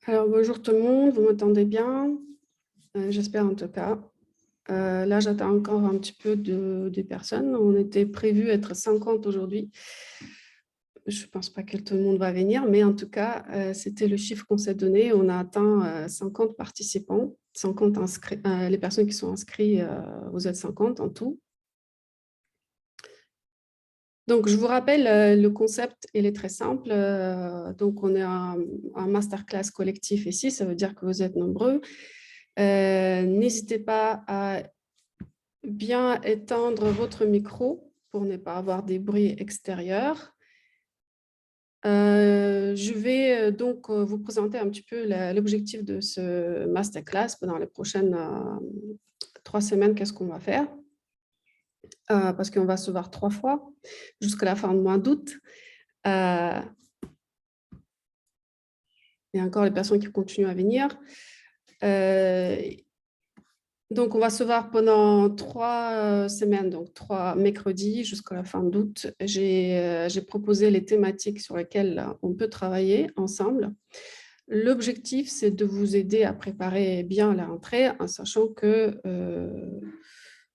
Alors, bonjour tout le monde, vous m'entendez bien? J'espère en tout cas. Là, j'attends encore un petit peu de personnes. On était prévu être 50 aujourd'hui. Je ne pense pas que tout le monde va venir, mais en tout cas, c'était le chiffre qu'on s'est donné. On a atteint 50 participants, 50 inscrits, les personnes qui sont inscrites aux Z50 en tout. Donc, je vous rappelle, le concept, il est très simple. Donc, on est un masterclass collectif ici, ça veut dire que vous êtes nombreux. N'hésitez pas à bien éteindre votre micro pour ne pas avoir des bruits extérieurs. Je vais donc vous présenter un petit peu l'objectif de ce masterclass pendant les prochaines 3 semaines. Qu'est-ce qu'on va faire? Parce qu'on va se voir 3 fois jusqu'à la fin du mois d'août. Il y a encore les personnes qui continuent à venir. Donc, on va se voir pendant 3 semaines, donc 3 mercredis jusqu'à la fin d'août. J'ai proposé les thématiques sur lesquelles on peut travailler ensemble. L'objectif, c'est de vous aider à préparer bien la rentrée en sachant que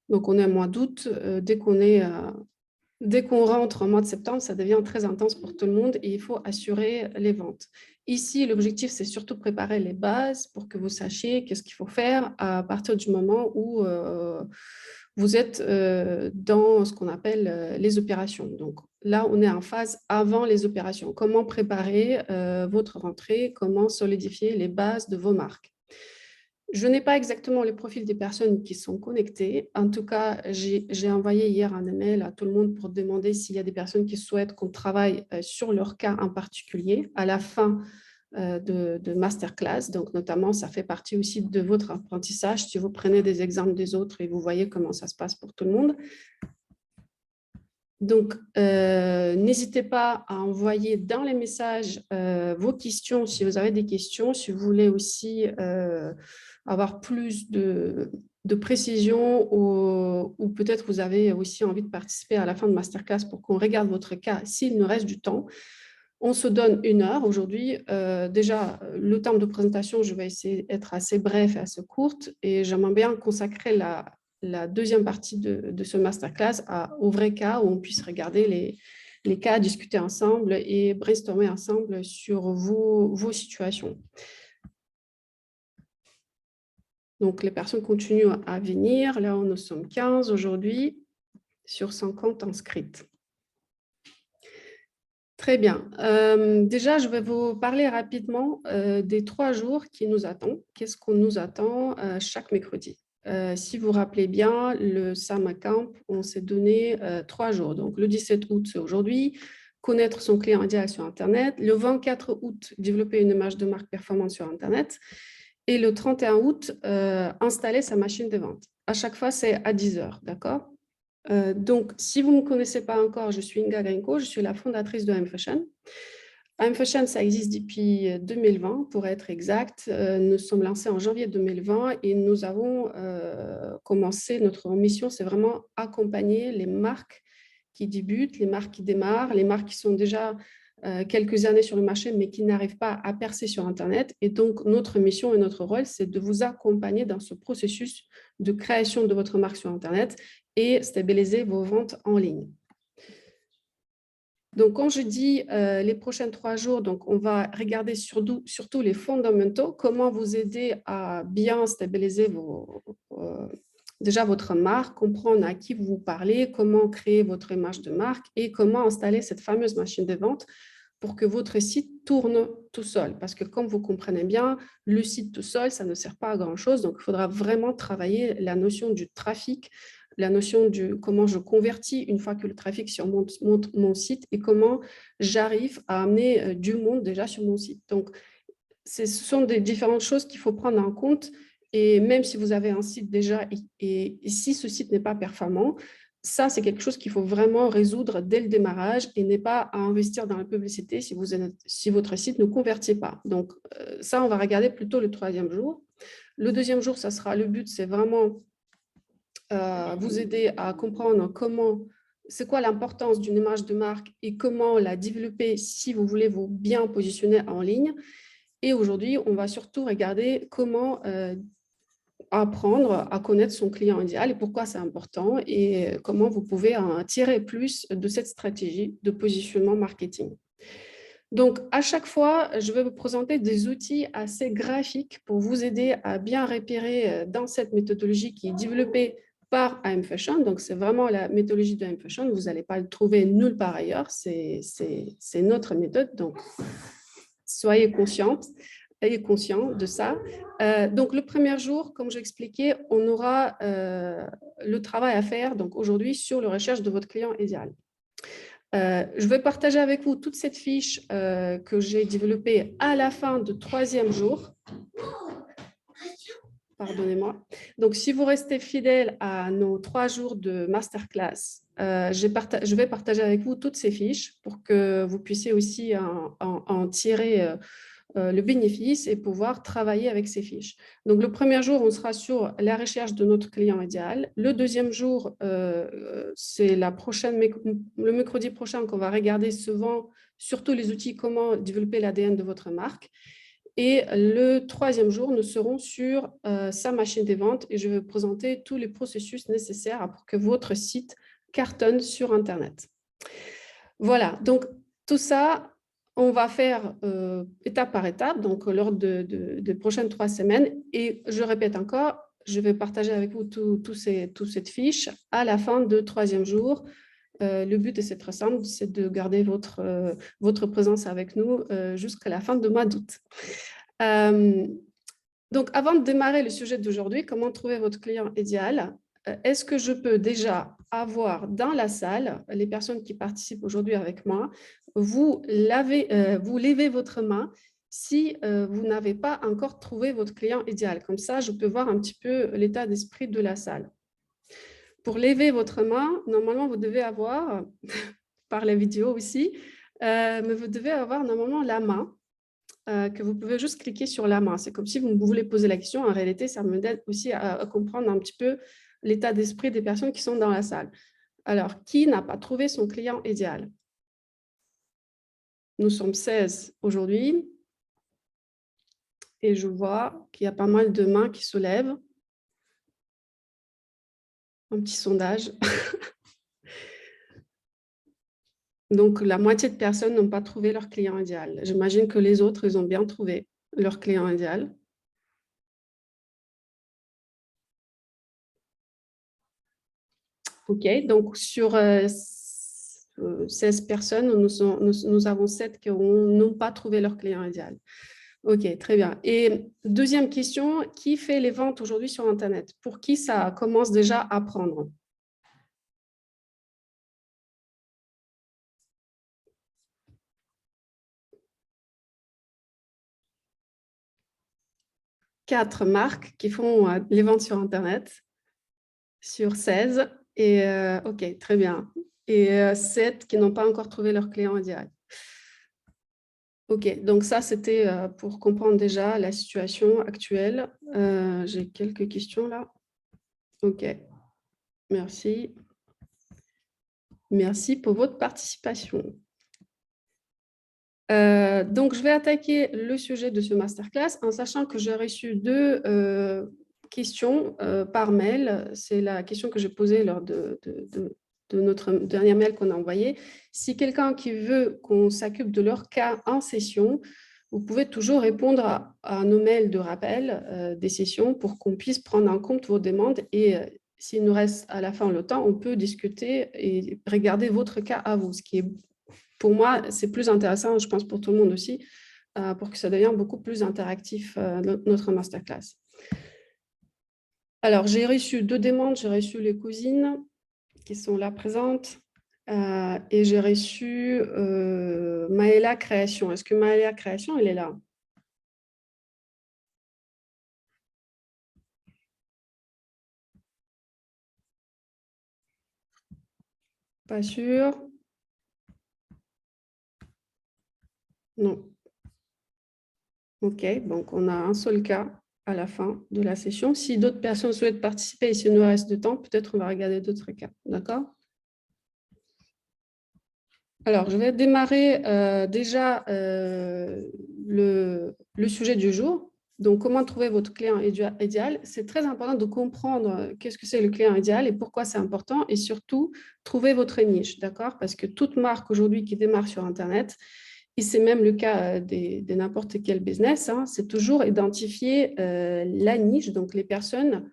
donc on est au mois d'août, dès qu'on rentre au mois de septembre, ça devient très intense pour tout le monde et il faut assurer les ventes. Ici, l'objectif, c'est surtout préparer les bases pour que vous sachiez qu'est-ce qu'il faut faire à partir du moment où vous êtes dans ce qu'on appelle les opérations. Donc là, on est en phase avant les opérations. Comment préparer votre rentrée, comment solidifier les bases de vos marques. Je n'ai pas exactement le profil des personnes qui sont connectées. En tout cas, j'ai envoyé hier un email à tout le monde pour demander s'il y a des personnes qui souhaitent qu'on travaille sur leur cas en particulier à la fin de masterclass. Donc, notamment, ça fait partie aussi de votre apprentissage. Si vous prenez des exemples des autres et vous voyez comment ça se passe pour tout le monde. Donc, n'hésitez pas à envoyer dans les messages vos questions si vous avez des questions, si vous voulez aussi avoir plus de précision ou peut-être vous avez aussi envie de participer à la fin de masterclass pour qu'on regarde votre cas s'il nous reste du temps. On se donne 1 heure aujourd'hui. Déjà, le temps de présentation, je vais essayer d'être assez bref et assez courte et j'aimerais bien consacrer la deuxième partie de ce masterclass au vrai cas où on puisse regarder les cas, discuter ensemble et brainstormer ensemble sur vos situations. Donc, les personnes continuent à venir. Là, nous sommes 15 aujourd'hui sur 50 inscrites. Très bien. Déjà, je vais vous parler rapidement des 3 jours qui nous attendent. Qu'est-ce qu'on nous attend chaque mercredi? Si vous vous rappelez bien, le Summer Camp, on s'est donné 3 jours. Donc, le 17 août, c'est aujourd'hui, connaître son client idéal sur Internet. Le 24 août, développer une image de marque performante sur Internet. Et le 31 août, installer sa machine de vente. À chaque fois, c'est à 10 heures, d'accord? Donc, si vous ne me connaissez pas encore, je suis Inga Grinko, je suis la fondatrice de M-Fashion. M-Fashion, ça existe depuis 2020, pour être exact. Nous sommes lancés en janvier 2020 et nous avons commencé, notre mission, c'est vraiment accompagner les marques qui débutent, les marques qui démarrent, les marques qui sont déjà quelques années sur le marché, mais qui n'arrivent pas à percer sur Internet. Et donc, notre mission et notre rôle, c'est de vous accompagner dans ce processus de création de votre marque sur Internet et stabiliser vos ventes en ligne. Donc, quand je dis les prochains 3 jours, donc on va regarder surtout les fondamentaux, comment vous aider à bien stabiliser déjà votre marque, comprendre à qui vous parlez, comment créer votre image de marque et comment installer cette fameuse machine de vente pour que votre site tourne tout seul. Parce que comme vous comprenez bien, le site tout seul, ça ne sert pas à grand-chose. Donc, il faudra vraiment travailler la notion du trafic, la notion de comment je convertis une fois que le trafic sur mon site et comment j'arrive à amener du monde déjà sur mon site. Donc, ce sont des différentes choses qu'il faut prendre en compte. Et même si vous avez un site déjà et si ce site n'est pas performant, ça, c'est quelque chose qu'il faut vraiment résoudre dès le démarrage et n'est pas à investir dans la publicité si votre site ne convertit pas. Donc, ça, on va regarder plutôt le 3e jour. Le 2e jour, ça sera le but, c'est vraiment vous aider à comprendre c'est quoi l'importance d'une image de marque et comment la développer si vous voulez vous bien positionner en ligne. Et aujourd'hui, on va surtout regarder comment apprendre à connaître son client idéal et pourquoi c'est important et comment vous pouvez en tirer plus de cette stratégie de positionnement marketing. Donc, à chaque fois, je vais vous présenter des outils assez graphiques pour vous aider à bien repérer dans cette méthodologie qui est développée par AM Fashion. Donc, c'est vraiment la méthodologie de AM Fashion. Vous n'allez pas le trouver nulle part ailleurs. C'est notre méthode. Donc, soyez conscients de ça. Donc, le premier jour, comme j'expliquais, on aura le travail à faire donc aujourd'hui sur la recherche de votre client idéal. Je vais partager avec vous toute cette fiche que j'ai développée à la fin du 3e jour. Pardonnez-moi. Donc, si vous restez fidèle à nos 3 jours de masterclass, je vais partager avec vous toutes ces fiches pour que vous puissiez aussi en tirer le bénéfice et pouvoir travailler avec ces fiches. Donc, le premier jour, on sera sur la recherche de notre client idéal. Le deuxième jour, c'est le mercredi prochain qu'on va regarder souvent, surtout les outils, comment développer l'ADN de votre marque. Et le troisième jour, nous serons sur sa machine des ventes et je vais vous présenter tous les processus nécessaires pour que votre site cartonne sur Internet. Voilà, donc tout ça, on va faire étape par étape, donc lors des prochaines 3 semaines. Et je répète encore, je vais partager avec vous toute cette fiche à la fin du 3e jour. Le but de cette simple, c'est de garder votre présence avec nous jusqu'à la fin du mois d'août. Donc, avant de démarrer le sujet d'aujourd'hui, comment trouver votre client idéal, est-ce que je peux déjà avoir dans la salle, les personnes qui participent aujourd'hui avec moi, vous levez votre main si vous n'avez pas encore trouvé votre client idéal. Comme ça, je peux voir un petit peu l'état d'esprit de la salle. Pour lever votre main, normalement, vous devez avoir, par la vidéo aussi, mais vous devez avoir normalement la main, que vous pouvez juste cliquer sur la main. C'est comme si vous voulez poser la question. En réalité, ça m'aide aussi à comprendre un petit peu l'état d'esprit des personnes qui sont dans la salle. Alors, qui n'a pas trouvé son client idéal? Nous sommes 16 aujourd'hui et je vois qu'il y a pas mal de mains qui se lèvent. Un petit sondage. Donc, la moitié de personnes n'ont pas trouvé leur client idéal. J'imagine que les autres, ils ont bien trouvé leur client idéal. OK, donc sur 16 personnes, nous avons 7 qui n'ont pas trouvé leur client idéal. OK, très bien. Et deuxième question, qui fait les ventes aujourd'hui sur Internet? Pour qui ça commence déjà à prendre? Quatre marques qui font les ventes sur Internet sur 16. Et OK, très bien. Et 7 qui n'ont pas encore trouvé leur client idéal. OK, donc ça, c'était pour comprendre déjà la situation actuelle. J'ai quelques questions là. OK, merci. Merci pour votre participation. Donc, je vais attaquer le sujet de ce masterclass en sachant que j'ai reçu 2 questions par mail. C'est la question que j'ai posée lors de notre dernier mail qu'on a envoyé. Si quelqu'un qui veut qu'on s'occupe de leur cas en session, vous pouvez toujours répondre à nos mails de rappel des sessions pour qu'on puisse prendre en compte vos demandes et s'il nous reste à la fin le temps, on peut discuter et regarder votre cas à vous, ce qui est pour moi, c'est plus intéressant, je pense pour tout le monde aussi, pour que ça devienne beaucoup plus interactif, notre masterclass. Alors, j'ai reçu 2 demandes. J'ai reçu les cousines qui sont là présentes et j'ai reçu Maëla Création. Est-ce que Maëla Création, elle est là? Pas sûr. Non. OK, donc on a un seul cas à la fin de la session. Si d'autres personnes souhaitent participer et s'il nous reste de temps, peut-être on va regarder d'autres cas. D'accord? Alors, je vais démarrer déjà le le sujet du jour. Donc, comment trouver votre client idéal? C'est très important de comprendre qu'est-ce que c'est le client idéal et pourquoi c'est important. Et surtout, trouver votre niche, d'accord? Parce que toute marque aujourd'hui qui démarre sur Internet, et c'est même le cas de n'importe quel business, hein, c'est toujours identifier la niche, donc les personnes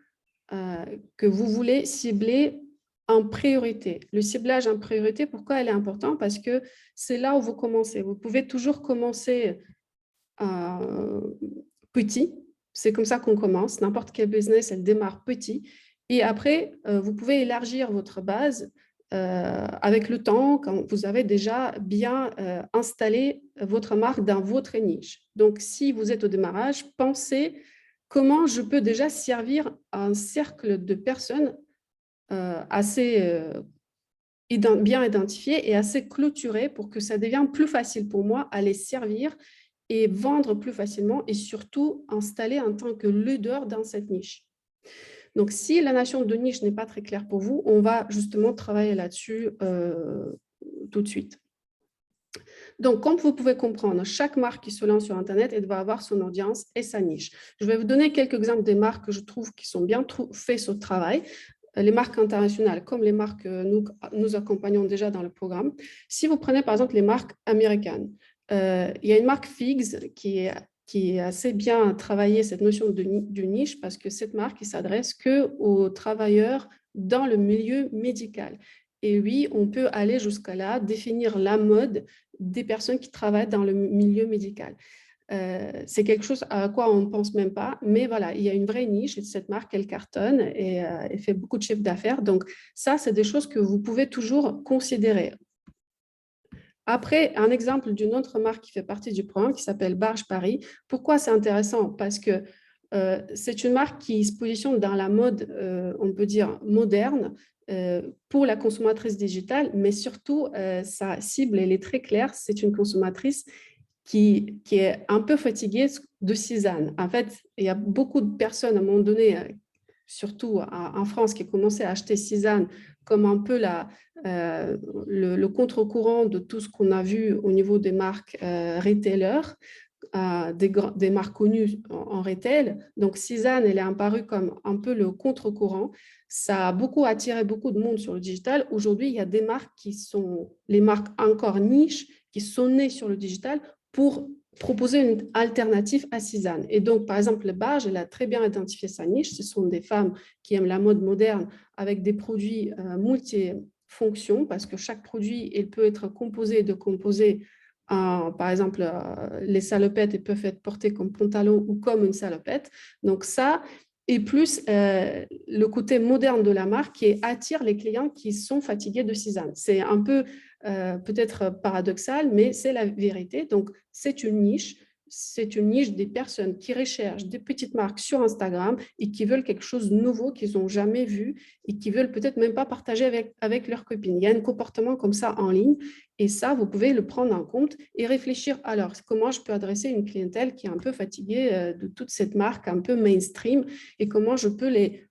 que vous voulez cibler en priorité. Le ciblage en priorité, pourquoi elle est important? Parce que c'est là où vous commencez. Vous pouvez toujours commencer petit. C'est comme ça qu'on commence. N'importe quel business, elle démarre petit. Et après, vous pouvez élargir votre base avec le temps, quand vous avez déjà bien installé votre marque dans votre niche. Donc, si vous êtes au démarrage, pensez comment je peux déjà servir un cercle de personnes assez bien identifié et assez clôturé pour que ça devienne plus facile pour moi à les servir et vendre plus facilement et surtout installer en tant que leader dans cette niche. Donc, si la notion de niche n'est pas très claire pour vous, on va justement travailler là-dessus tout de suite. Donc, comme vous pouvez comprendre, chaque marque qui se lance sur Internet, elle va avoir son audience et sa niche. Je vais vous donner quelques exemples des marques que je trouve qui sont bien fait ce travail. Les marques internationales, comme les marques que nous accompagnons déjà dans le programme. Si vous prenez par exemple les marques américaines, il y a une marque Figs qui est assez bien travaillée cette notion de niche parce que cette marque s'adresse qu'aux travailleurs dans le milieu médical. Et oui, on peut aller jusqu'à là, définir la mode des personnes qui travaillent dans le milieu médical. C'est quelque chose à quoi on ne pense même pas, mais voilà, il y a une vraie niche et cette marque, elle cartonne et elle fait beaucoup de chiffre d'affaires. Donc, ça, c'est des choses que vous pouvez toujours considérer. Après, un exemple d'une autre marque qui fait partie du programme qui s'appelle Barge Paris. Pourquoi c'est intéressant? Parce que c'est une marque qui se positionne dans la mode, on peut dire, moderne pour la consommatrice digitale, mais surtout, sa cible, elle est très claire. C'est une consommatrice qui est un peu fatiguée de Cézanne. En fait, il y a beaucoup de personnes à un moment donné, surtout en France, qui commençaient à acheter Cézanne comme un peu le contre-courant de tout ce qu'on a vu au niveau des marques retailers, des marques connues en retail. Donc, Cézanne, elle est apparue comme un peu le contre-courant. Ça a beaucoup attiré beaucoup de monde sur le digital. Aujourd'hui, il y a des marques qui sont les marques encore niches, qui sont nées sur le digital pour proposer une alternative à Cézanne. Et donc, par exemple, le Barge, elle a très bien identifié sa niche. Ce sont des femmes qui aiment la mode moderne avec des produits multifonctions parce que chaque produit, il peut être composé de composés. Par exemple, les salopettes elles peuvent être portées comme pantalon ou comme une salopette. Donc ça, et plus le côté moderne de la marque qui attire les clients qui sont fatigués de Cézanne. C'est un peu peut-être paradoxal, mais c'est la vérité. Donc, c'est une niche des personnes qui recherchent des petites marques sur Instagram et qui veulent quelque chose de nouveau qu'ils n'ont jamais vu et qui veulent peut-être même pas partager avec leurs copines. Il y a un comportement comme ça en ligne et ça, vous pouvez le prendre en compte et réfléchir, alors, comment je peux adresser une clientèle qui est un peu fatiguée de toute cette marque un peu mainstream et comment je peux les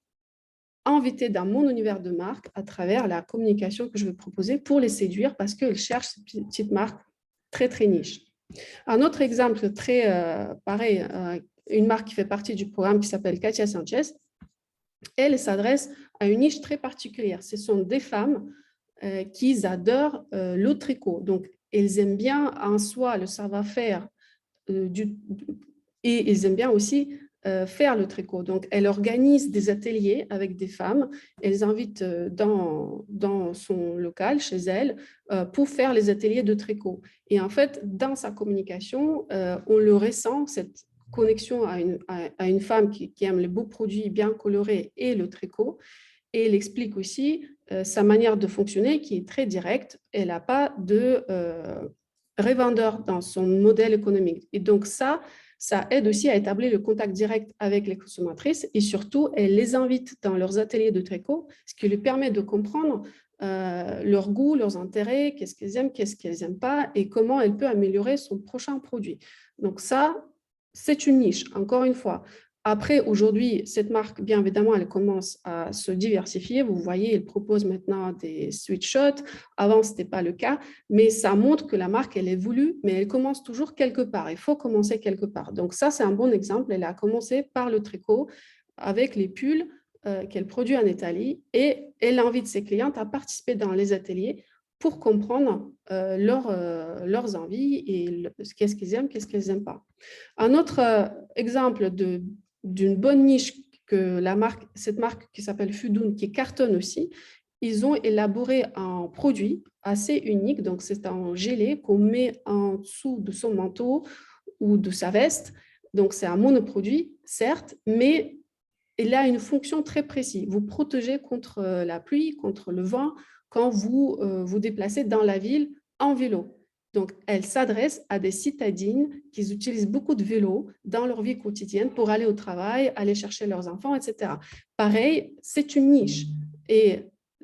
inviter dans mon univers de marque à travers la communication que je vais proposer pour les séduire parce qu'elles cherchent cette petite marque très, très niche. Un autre exemple très pareil, une marque qui fait partie du programme qui s'appelle Katia Sanchez, elle s'adresse à une niche très particulière. Ce sont des femmes qui adorent le tricot. Donc, elles aiment bien en soi le savoir-faire et elles aiment bien aussi faire le tricot. Donc, elle organise des ateliers avec des femmes. Elles invitent dans son local, chez elle, pour faire les ateliers de tricot. Et en fait, dans sa communication, on le ressent, cette connexion à une femme qui aime les beaux produits bien colorés et le tricot. Et elle explique aussi sa manière de fonctionner qui est très directe. Elle n'a pas de revendeur dans son modèle économique. Et donc ça aide aussi à établir le contact direct avec les consommatrices et surtout, elle les invite dans leurs ateliers de tricot, ce qui lui permet de comprendre leurs goûts, leurs intérêts, qu'est-ce qu'elles aiment, qu'est-ce qu'elles n'aiment pas et comment elle peut améliorer son prochain produit. Donc ça, c'est une niche, encore une fois. Après, aujourd'hui, cette marque, bien évidemment, elle commence à se diversifier. Vous voyez, elle propose maintenant des sweatshots. Avant, ce n'était pas le cas, mais ça montre que la marque, elle évolue, mais elle commence toujours quelque part. Il faut commencer quelque part. Donc ça, c'est un bon exemple. Elle a commencé par le tricot avec les pulls qu'elle produit en Italie et elle invite ses clientes à participer dans les ateliers pour comprendre leurs envies et qu'est-ce qu'ils aiment, qu'est-ce qu'ils n'aiment pas. Un autre exemple d'une bonne niche que cette marque qui s'appelle Fudun, qui cartonne aussi, ils ont élaboré un produit assez unique. Donc, c'est un gelé qu'on met en dessous de son manteau ou de sa veste. Donc, c'est un monoproduit, certes, mais il a une fonction très précise. Vous protégez contre la pluie, contre le vent, quand vous vous déplacez dans la ville en vélo. Donc, elle s'adresse à des citadines qui utilisent beaucoup de vélo dans leur vie quotidienne pour aller au travail, aller chercher leurs enfants, etc. Pareil, c'est une niche. Et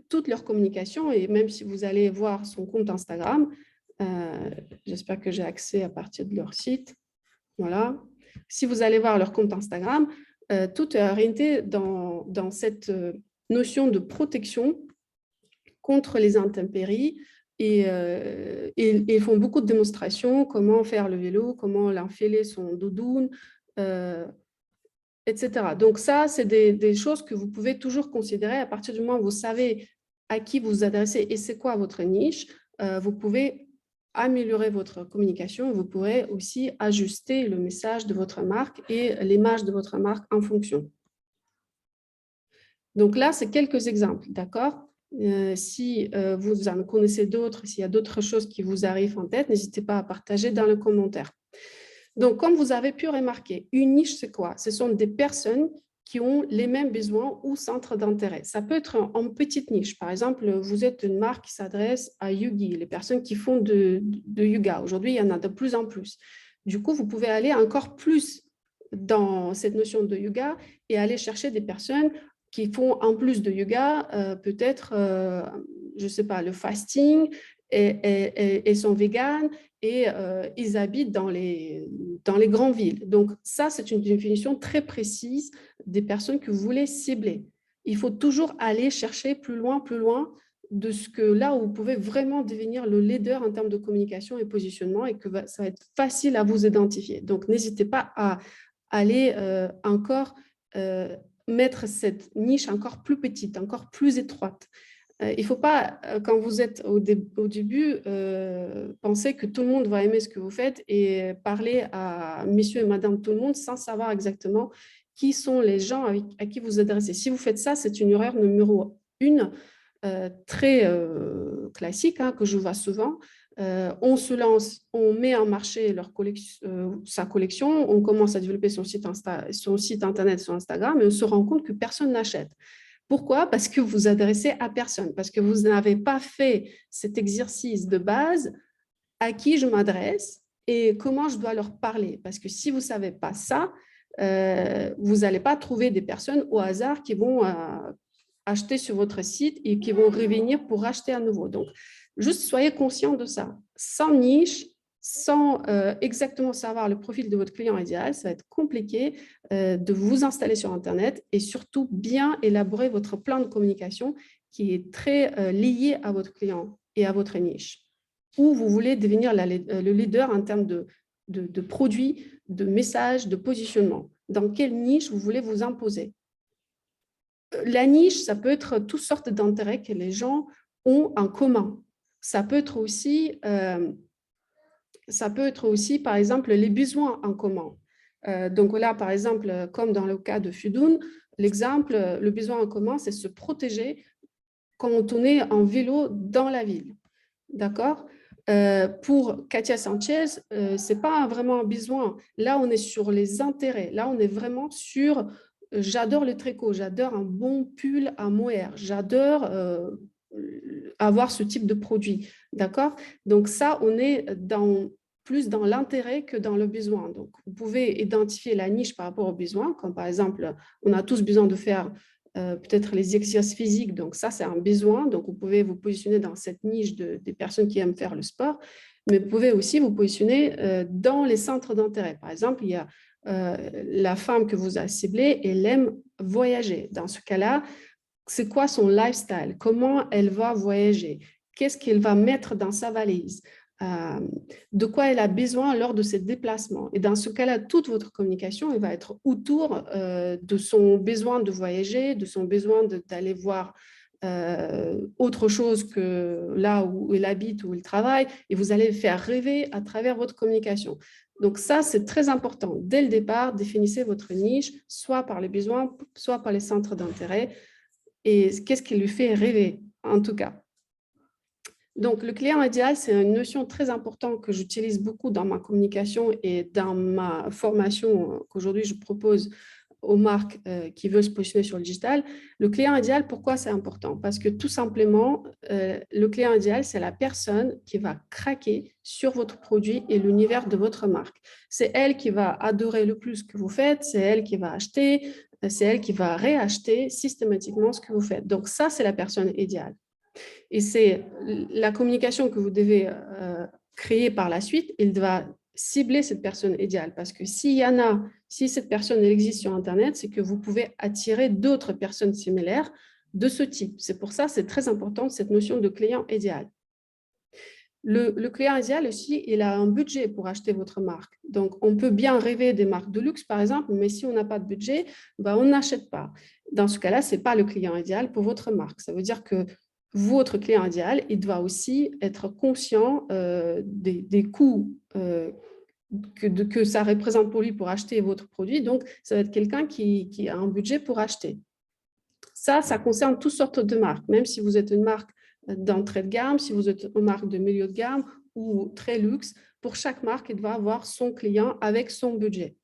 toute leur communication, et même si vous allez voir son compte Instagram, j'espère que j'ai accès à partir de leur site. Voilà. Si vous allez voir leur compte Instagram, tout est orienté dans cette notion de protection contre les intempéries et ils font beaucoup de démonstrations, comment faire le vélo, comment l'enfiler son doudoune, etc. Donc ça, c'est des choses que vous pouvez toujours considérer à partir du moment où vous savez à qui vous vous adressez et c'est quoi votre niche, vous pouvez améliorer votre communication, vous pourrez aussi ajuster le message de votre marque et l'image de votre marque en fonction. Donc là, c'est quelques exemples, d'accord? Si vous en connaissez d'autres, s'il y a d'autres choses qui vous arrivent en tête, n'hésitez pas à partager dans les commentaires. Donc, comme vous avez pu remarquer, une niche, c'est quoi? Ce sont des personnes qui ont les mêmes besoins ou centres d'intérêt. Ça peut être en petite niche. Par exemple, vous êtes une marque qui s'adresse à Yugi, les personnes qui font de yoga. Aujourd'hui, il y en a de plus en plus. Du coup, vous pouvez aller encore plus dans cette notion de yoga et aller chercher des personnes qui font en plus de yoga, peut-être, je ne sais pas, le fasting et sont véganes et ils habitent dans les grandes villes. Donc ça, c'est une définition très précise des personnes que vous voulez cibler. Il faut toujours aller chercher plus loin de ce que là où vous pouvez vraiment devenir le leader en termes de communication et positionnement et que ça va être facile à vous identifier. Donc n'hésitez pas à aller encore mettre cette niche encore plus petite, encore plus étroite. Il ne faut pas, quand vous êtes au début, penser que tout le monde va aimer ce que vous faites et parler à monsieur et madame tout le monde sans savoir exactement qui sont les gens à qui vous adressez. Si vous faites ça, c'est une erreur numéro 1, très classique, hein, que je vois souvent. On se lance, on met en marché sa collection, on commence à développer son site internet sur Instagram et on se rend compte que personne n'achète. Pourquoi? Parce que vous vous adressez à personne, parce que vous n'avez pas fait cet exercice de base, à qui je m'adresse et comment je dois leur parler. Parce que si vous ne savez pas ça, vous n'allez pas trouver des personnes au hasard qui vont acheter sur votre site et qui vont revenir pour acheter à nouveau. Donc, juste soyez conscient de ça. Sans niche, sans exactement savoir le profil de votre client idéal, ça va être compliqué de vous installer sur Internet et surtout bien élaborer votre plan de communication qui est très lié à votre client et à votre niche. Où vous voulez devenir le leader en termes de produits, de messages, de positionnement. Dans quelle niche vous voulez vous imposer? La niche, ça peut être toutes sortes d'intérêts que les gens ont en commun. Ça peut être aussi, par exemple, les besoins en commun. Donc là, par exemple, comme dans le cas de Fudun, l'exemple, le besoin en commun, c'est se protéger quand on est en vélo dans la ville. D'accord? Pour Katia Sanchez, ce n'est pas vraiment un besoin. Là, on est sur les intérêts. Là, on est vraiment sur j'adore le tricot, j'adore un bon pull à mohair, j'adore avoir ce type de produit. D'accord? Donc ça, on est plus dans l'intérêt que dans le besoin. Donc, vous pouvez identifier la niche par rapport au besoin, comme par exemple, on a tous besoin de faire peut-être les exercices physiques, donc ça c'est un besoin, donc vous pouvez vous positionner dans cette niche des personnes qui aiment faire le sport, Mais vous pouvez aussi vous positionner dans les centres d'intérêt. Par exemple, il y a la femme que vous avez ciblée, elle aime voyager. Dans ce cas-là, c'est quoi son lifestyle? Comment elle va voyager? Qu'est-ce qu'elle va mettre dans sa valise? De quoi elle a besoin lors de ses déplacements. Et dans ce cas-là, toute votre communication elle va être autour de son besoin de voyager, de son besoin d'aller voir autre chose que là où elle habite, où elle travaille, et vous allez le faire rêver à travers votre communication. Donc ça, c'est très important. Dès le départ, définissez votre niche, soit par les besoins, soit par les centres d'intérêt, et qu'est-ce qui lui fait rêver, en tout cas. Donc, le client idéal, c'est une notion très importante que j'utilise beaucoup dans ma communication et dans ma formation qu'aujourd'hui je propose aux marques qui veulent se positionner sur le digital. Le client idéal, pourquoi c'est important? Parce que tout simplement, le client idéal, c'est la personne qui va craquer sur votre produit et l'univers de votre marque. C'est elle qui va adorer le plus ce que vous faites, c'est elle qui va acheter, c'est elle qui va réacheter systématiquement ce que vous faites. Donc ça, c'est la personne idéale. Et c'est la communication que vous devez créer par la suite, il va cibler cette personne idéale. Parce que s'il y en a, si cette personne elle existe sur Internet, c'est que vous pouvez attirer d'autres personnes similaires de ce type. C'est pour ça, c'est très important cette notion de client idéal. Le client idéal aussi, il a un budget pour acheter votre marque. Donc, on peut bien rêver des marques de luxe, par exemple, mais si on n'a pas de budget, ben, on n'achète pas. Dans ce cas-là, ce n'est pas le client idéal pour votre marque. Ça veut dire que votre client idéal, il doit aussi être conscient des coûts que ça représente pour lui pour acheter votre produit. Donc, ça va être quelqu'un qui a un budget pour acheter. Ça concerne toutes sortes de marques, même si vous êtes une marque d'entrée de gamme, si vous êtes une marque de milieu de gamme ou très luxe, pour chaque marque, il va avoir son client avec son budget.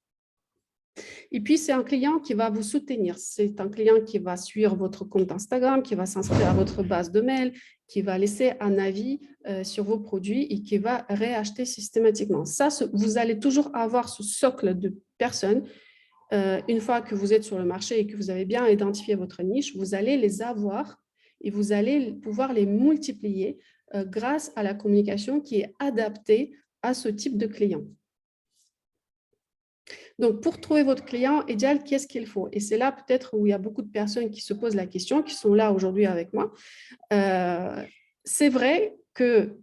Et puis, c'est un client qui va vous soutenir. C'est un client qui va suivre votre compte Instagram, qui va s'inscrire à votre base de mail, qui va laisser un avis sur vos produits et qui va réacheter systématiquement. Ça, vous allez toujours avoir ce socle de personnes. Une fois que vous êtes sur le marché et que vous avez bien identifié votre niche, vous allez les avoir et vous allez pouvoir les multiplier grâce à la communication qui est adaptée à ce type de client. Donc, pour trouver votre client idéal, qu'est-ce qu'il faut? Et c'est là peut-être où il y a beaucoup de personnes qui se posent la question, qui sont là aujourd'hui avec moi. C'est vrai que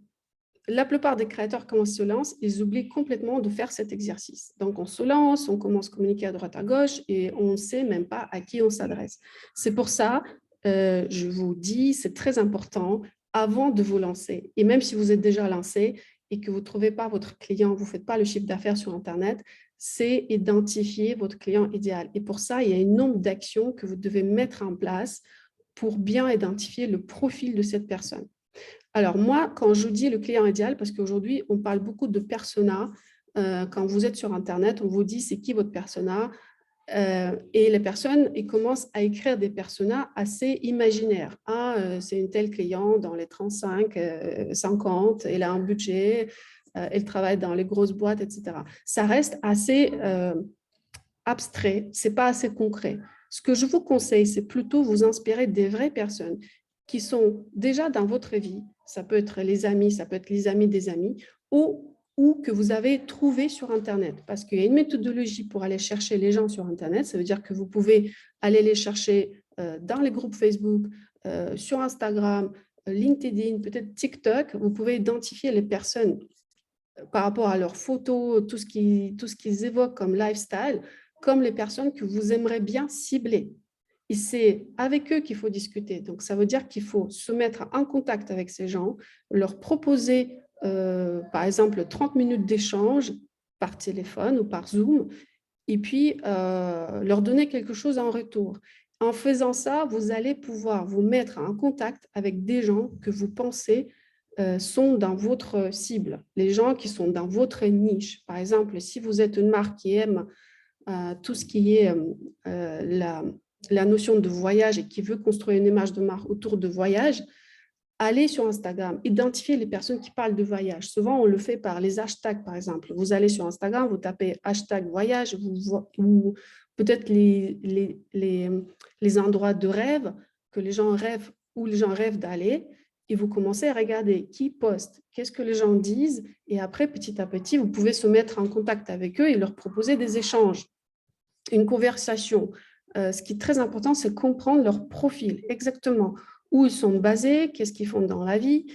la plupart des créateurs, quand on se lance, ils oublient complètement de faire cet exercice. Donc, on se lance, on commence à communiquer à droite à gauche et on ne sait même pas à qui on s'adresse. C'est pour ça, je vous dis, c'est très important avant de vous lancer. Et même si vous êtes déjà lancé et que vous ne trouvez pas votre client, vous ne faites pas le chiffre d'affaires sur Internet, c'est identifier votre client idéal. Et pour ça, il y a un nombre d'actions que vous devez mettre en place pour bien identifier le profil de cette personne. Alors moi, quand je dis le client idéal, parce qu'aujourd'hui, on parle beaucoup de persona. Quand vous êtes sur Internet, on vous dit c'est qui votre persona. Et les personnes, ils commencent à écrire des personas assez imaginaires. C'est une telle client dans les 35, 50, elle a un budget, elle travaille dans les grosses boîtes, etc. Ça reste assez abstrait, ce n'est pas assez concret. Ce que je vous conseille, c'est plutôt vous inspirer des vraies personnes qui sont déjà dans votre vie. Ça peut être les amis, ça peut être les amis des amis, ou que vous avez trouvé sur Internet. Parce qu'il y a une méthodologie pour aller chercher les gens sur Internet. Ça veut dire que vous pouvez aller les chercher dans les groupes Facebook, sur Instagram, LinkedIn, peut-être TikTok. Vous pouvez identifier les personnes par rapport à leurs photos, tout ce qu'ils évoquent comme lifestyle, comme les personnes que vous aimeriez bien cibler. Et c'est avec eux qu'il faut discuter. Donc, ça veut dire qu'il faut se mettre en contact avec ces gens, leur proposer, par exemple, 30 minutes d'échange par téléphone ou par Zoom, et puis leur donner quelque chose en retour. En faisant ça, vous allez pouvoir vous mettre en contact avec des gens que vous pensez sont dans votre cible, les gens qui sont dans votre niche. Par exemple, si vous êtes une marque qui aime tout ce qui est la notion de voyage et qui veut construire une image de marque autour de voyage, allez sur Instagram, identifiez les personnes qui parlent de voyage. Souvent, on le fait par les hashtags, par exemple. Vous allez sur Instagram, vous tapez hashtag voyage, ou peut-être les endroits de rêve que les gens rêvent, où les gens rêvent d'aller. et vous commencez à regarder qui poste, qu'est-ce que les gens disent, et après, petit à petit, vous pouvez se mettre en contact avec eux et leur proposer des échanges, une conversation. Ce qui est très important, c'est comprendre leur profil, exactement où ils sont basés, qu'est-ce qu'ils font dans la vie,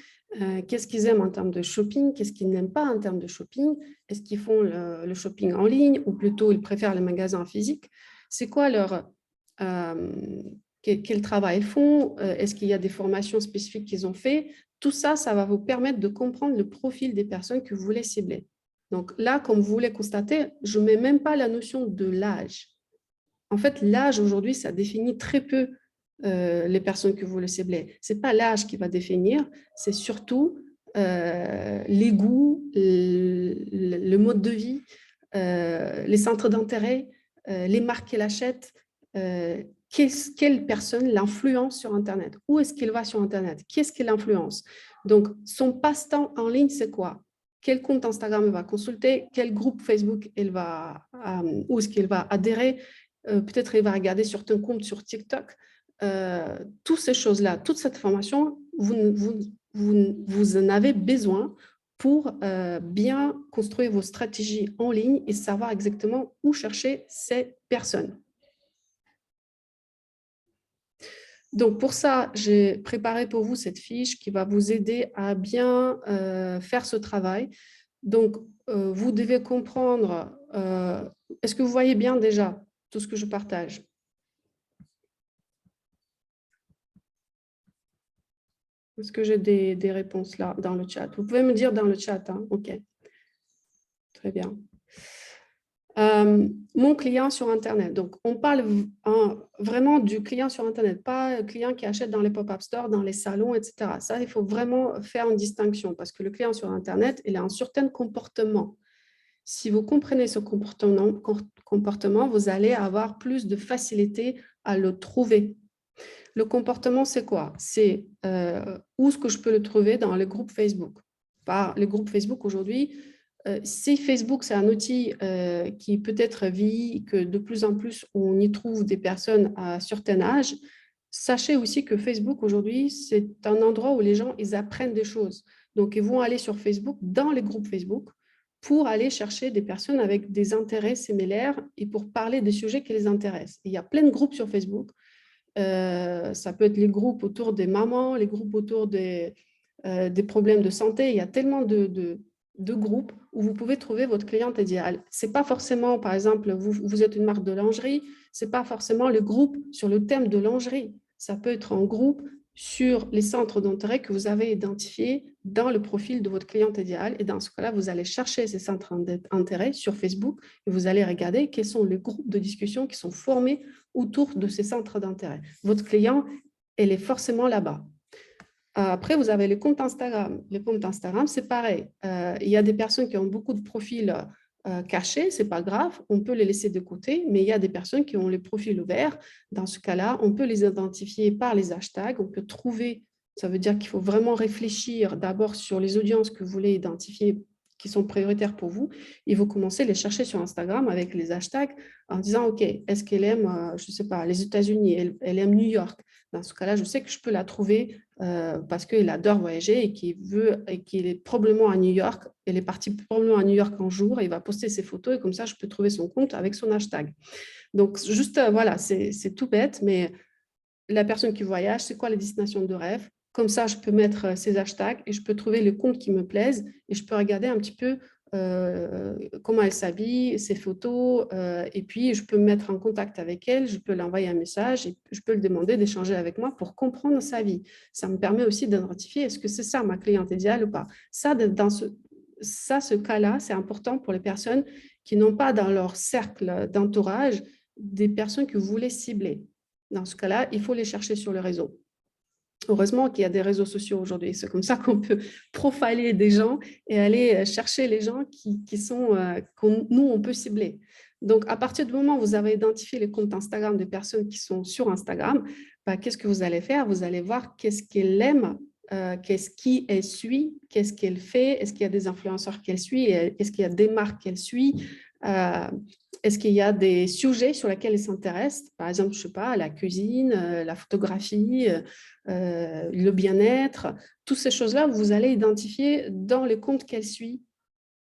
qu'est-ce qu'ils aiment en termes de shopping, qu'est-ce qu'ils n'aiment pas en termes de shopping, est-ce qu'ils font le shopping en ligne ou plutôt ils préfèrent les magasins physiques, c'est quoi quel travail ils font, est-ce qu'il y a des formations spécifiques qu'ils ont fait, tout ça, ça va vous permettre de comprendre le profil des personnes que vous voulez cibler. Donc là, comme vous voulez constater, je ne mets même pas la notion de l'âge. En fait, l'âge aujourd'hui, ça définit très peu les personnes que vous voulez cibler. Ce n'est pas l'âge qui va définir, c'est surtout les goûts, le mode de vie, les centres d'intérêt, les marques qu'elle achète, quelle personne l'influence sur Internet, où est-ce qu'il va sur Internet, qui est-ce qui l'influence. Donc, son passe-temps en ligne, c'est quoi? Quel compte Instagram elle va consulter, quel groupe Facebook où est-ce qu'il va adhérer, peut-être il va regarder sur ton compte sur TikTok. Toutes ces choses-là, toute cette formation, vous en avez besoin pour bien construire vos stratégies en ligne et savoir exactement où chercher ces personnes. Donc, pour ça, j'ai préparé pour vous cette fiche qui va vous aider à bien faire ce travail. Donc, vous devez comprendre, est-ce que vous voyez bien déjà tout ce que je partage? Est-ce que j'ai des réponses là dans le chat? Vous pouvez me dire dans le chat, hein? OK. Très bien. Mon client sur Internet. Donc, on parle vraiment du client sur Internet, pas le client qui achète dans les pop-up stores, dans les salons, etc. Ça, il faut vraiment faire une distinction parce que le client sur Internet, il a un certain comportement. Si vous comprenez ce comportement, vous allez avoir plus de facilité à le trouver. Le comportement, c'est quoi? C'est où est-ce que je peux le trouver dans les groupes Facebook? Par les groupes Facebook aujourd'hui, si Facebook, c'est un outil qui peut-être vit, que de plus en plus, on y trouve des personnes à un certain âge, sachez aussi que Facebook, aujourd'hui, c'est un endroit où les gens, ils apprennent des choses. Donc, ils vont aller sur Facebook, dans les groupes Facebook, pour aller chercher des personnes avec des intérêts similaires et pour parler des sujets qui les intéressent. Il y a plein de groupes sur Facebook. Ça peut être les groupes autour des mamans, les groupes autour des problèmes de santé. Il y a tellement de groupes où vous pouvez trouver votre cliente idéale. Ce n'est pas forcément, par exemple, vous êtes une marque de lingerie, ce n'est pas forcément le groupe sur le thème de lingerie. Ça peut être un groupe sur les centres d'intérêt que vous avez identifiés dans le profil de votre cliente idéale. Et dans ce cas-là, vous allez chercher ces centres d'intérêt sur Facebook et vous allez regarder quels sont les groupes de discussion qui sont formés autour de ces centres d'intérêt. Votre client, elle est forcément là-bas. Après, vous avez les comptes Instagram. Les comptes Instagram, c'est pareil. Il y a des personnes qui ont beaucoup de profils cachés, ce n'est pas grave, on peut les laisser de côté, mais il y a des personnes qui ont les profils ouverts. Dans ce cas-là, on peut les identifier par les hashtags, on peut trouver, ça veut dire qu'il faut vraiment réfléchir d'abord sur les audiences que vous voulez identifier qui sont prioritaires pour vous, et vous commencez à les chercher sur Instagram avec les hashtags en disant, OK, est-ce qu'elle aime, je ne sais pas, les États-Unis, elle aime New York. Dans ce cas-là, je sais que je peux la trouver parce qu'il adore voyager et qu'il est probablement à New York. Elle est partie probablement à New York un jour et il va poster ses photos et comme ça, je peux trouver son compte avec son hashtag. Donc, juste, voilà, c'est tout bête, mais la personne qui voyage, c'est quoi les destinations de rêve? Comme ça, je peux mettre ces hashtags et je peux trouver les comptes qui me plaisent et je peux regarder un petit peu comment elle s'habille, ses photos, et puis je peux me mettre en contact avec elle, je peux l'envoyer un message et je peux lui demander d'échanger avec moi pour comprendre sa vie. Ça me permet aussi d'identifier est-ce que c'est ça ma cliente idéale ou pas. Ça, dans ce cas-là, c'est important pour les personnes qui n'ont pas dans leur cercle d'entourage des personnes que vous voulez cibler. Dans ce cas-là, il faut les chercher sur le réseau. Heureusement qu'il y a des réseaux sociaux aujourd'hui. C'est comme ça qu'on peut profiler des gens et aller chercher les gens qui sont, nous, on peut cibler. Donc, à partir du moment où vous avez identifié les comptes Instagram des personnes qui sont sur Instagram, qu'est-ce que vous allez faire? Vous allez voir qu'est-ce qu'elle aime, qu'est-ce qu'elle suit, qu'est-ce qu'elle fait, est-ce qu'il y a des influenceurs qu'elle suit, est-ce qu'il y a des marques qu'elle suit, Est-ce qu'il y a des sujets sur lesquels ils s'intéressent? Par exemple, je ne sais pas, la cuisine, la photographie, le bien-être. Toutes ces choses-là, vous allez identifier dans les comptes qu'elle suit,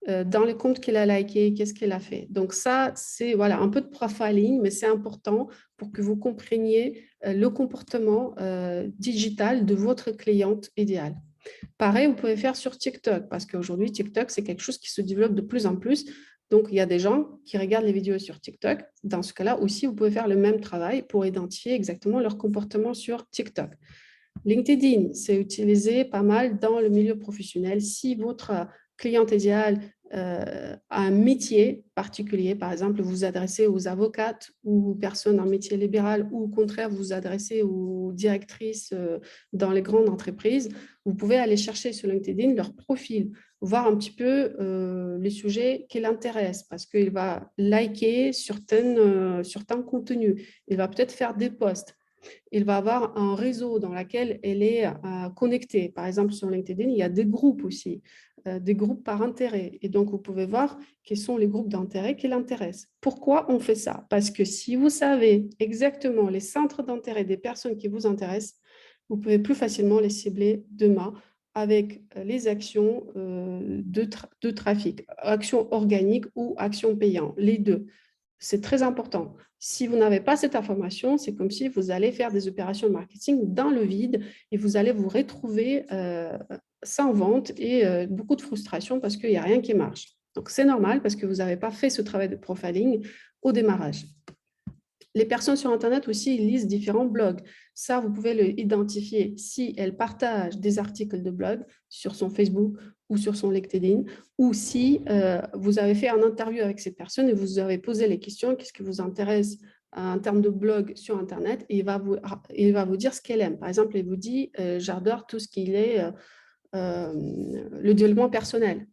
dans les comptes qu'il a likés, qu'est-ce qu'il a fait. Donc ça, c'est voilà, un peu de profiling, mais c'est important pour que vous compreniez le comportement digital de votre cliente idéale. Pareil, vous pouvez faire sur TikTok, parce qu'aujourd'hui, TikTok, c'est quelque chose qui se développe de plus en plus. Donc, il y a des gens qui regardent les vidéos sur TikTok. Dans ce cas-là aussi, vous pouvez faire le même travail pour identifier exactement leur comportement sur TikTok. LinkedIn, c'est utilisé pas mal dans le milieu professionnel. Si votre cliente idéale a un métier particulier, par exemple, vous vous adressez aux avocates ou aux personnes en métier libéral, ou au contraire, vous vous adressez aux directrices dans les grandes entreprises, vous pouvez aller chercher sur LinkedIn leur profil, voir un petit peu les sujets qui l'intéressent, parce qu'il va liker certains contenus, il va peut-être faire des posts. Il va avoir un réseau dans lequel elle est connectée. Par exemple, sur LinkedIn, il y a des groupes aussi, des groupes par intérêt. Et donc, vous pouvez voir quels sont les groupes d'intérêt qui l'intéressent. Pourquoi on fait ça? Parce que si vous savez exactement les centres d'intérêt des personnes qui vous intéressent, vous pouvez plus facilement les cibler demain avec les actions de trafic, actions organiques ou actions payantes, les deux. C'est très important. Si vous n'avez pas cette information, c'est comme si vous allez faire des opérations de marketing dans le vide et vous allez vous retrouver sans vente et beaucoup de frustration parce qu'il n'y a rien qui marche. Donc, c'est normal parce que vous n'avez pas fait ce travail de profiling au démarrage. Les personnes sur Internet aussi lisent différents blogs. Ça, vous pouvez l'identifier si elles partagent des articles de blog sur son Facebook ou sur son LinkedIn, ou si vous avez fait un interview avec cette personne et vous avez posé les questions, qu'est-ce qui vous intéresse en termes de blog sur Internet, et il va vous dire ce qu'elle aime. Par exemple, il vous dit j'adore tout ce qui est le développement personnel.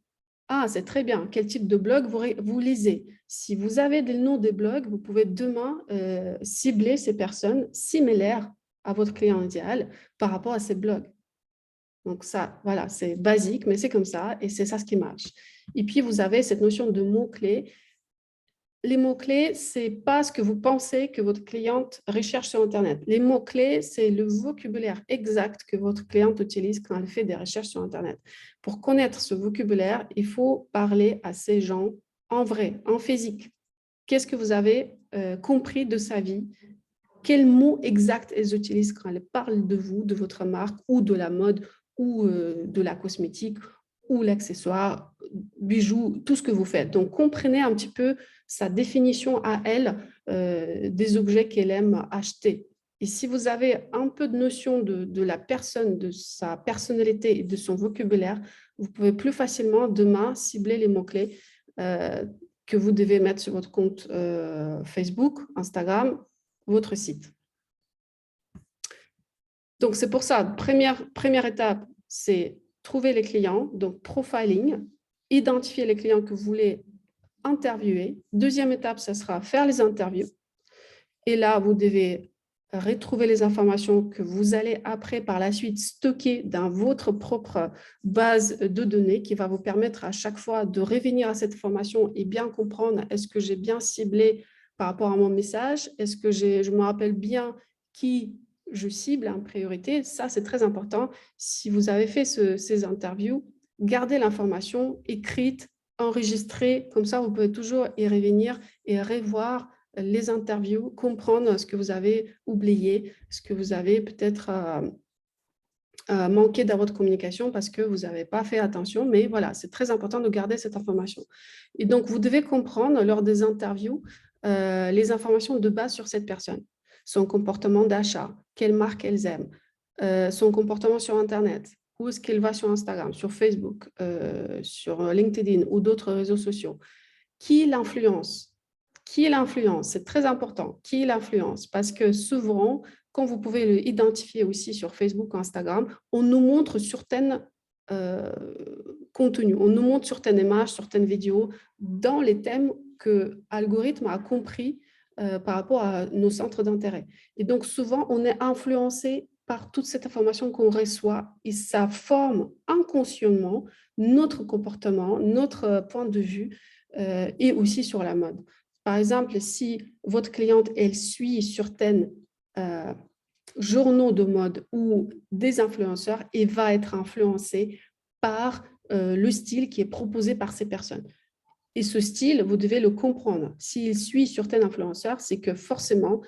Ah, c'est très bien. Quel type de blog vous lisez? Si vous avez des noms des blogs, vous pouvez demain cibler ces personnes similaires à votre client idéal par rapport à ces blogs. Donc ça, voilà, c'est basique, mais c'est comme ça et c'est ça ce qui marche. Et puis, vous avez cette notion de mots-clés. Les mots-clés, ce n'est pas ce que vous pensez que votre cliente recherche sur Internet. Les mots-clés, c'est le vocabulaire exact que votre cliente utilise quand elle fait des recherches sur Internet. Pour connaître ce vocabulaire, il faut parler à ces gens en vrai, en physique. Qu'est-ce que vous avez compris de sa vie? Quels mots exacts elles utilisent quand elles parlent de vous, de votre marque ou de la mode ou de la cosmétique ou l'accessoire, bijoux, tout ce que vous faites. Donc, comprenez un petit peu sa définition à elle des objets qu'elle aime acheter. Et si vous avez un peu de notion de la personne, de sa personnalité et de son vocabulaire, vous pouvez plus facilement demain cibler les mots-clés que vous devez mettre sur votre compte Facebook, Instagram, votre site. Donc, c'est pour ça, première étape, c'est trouver les clients, donc profiling, identifier les clients que vous voulez interviewer. Deuxième étape, ce sera faire les interviews. Et là, vous devez retrouver les informations que vous allez après, par la suite, stocker dans votre propre base de données qui va vous permettre à chaque fois de revenir à cette information et bien comprendre est-ce que j'ai bien ciblé par rapport à mon message, est-ce que je me rappelle bien qui je cible en priorité. Ça, c'est très important. Si vous avez fait ces interviews, gardez l'information écrite, enregistrée, comme ça, vous pouvez toujours y revenir et revoir les interviews, comprendre ce que vous avez oublié, ce que vous avez peut-être manqué dans votre communication parce que vous n'avez pas fait attention. Mais voilà, c'est très important de garder cette information. Et donc, vous devez comprendre lors des interviews les informations de base sur cette personne. Son comportement d'achat, quelle marque elle aime, son comportement sur Internet, où est-ce qu'elle va sur Instagram, sur Facebook, sur LinkedIn ou d'autres réseaux sociaux. Qui l'influence? Qui l'influence? C'est très important. Qui l'influence? Parce que souvent, quand vous pouvez l'identifier aussi sur Facebook ou Instagram, on nous montre certains contenus, on nous montre certaines images, certaines vidéos dans les thèmes que l'algorithme a compris par rapport à nos centres d'intérêt. Et donc, souvent, on est influencé par toute cette information qu'on reçoit et ça forme inconsciemment notre comportement, notre point de vue et aussi sur la mode. Par exemple, si votre cliente, elle suit certaines journaux de mode ou des influenceurs et va être influencée par le style qui est proposé par ces personnes. Et ce style, vous devez le comprendre. S'il suit certains influenceurs, c'est que forcément,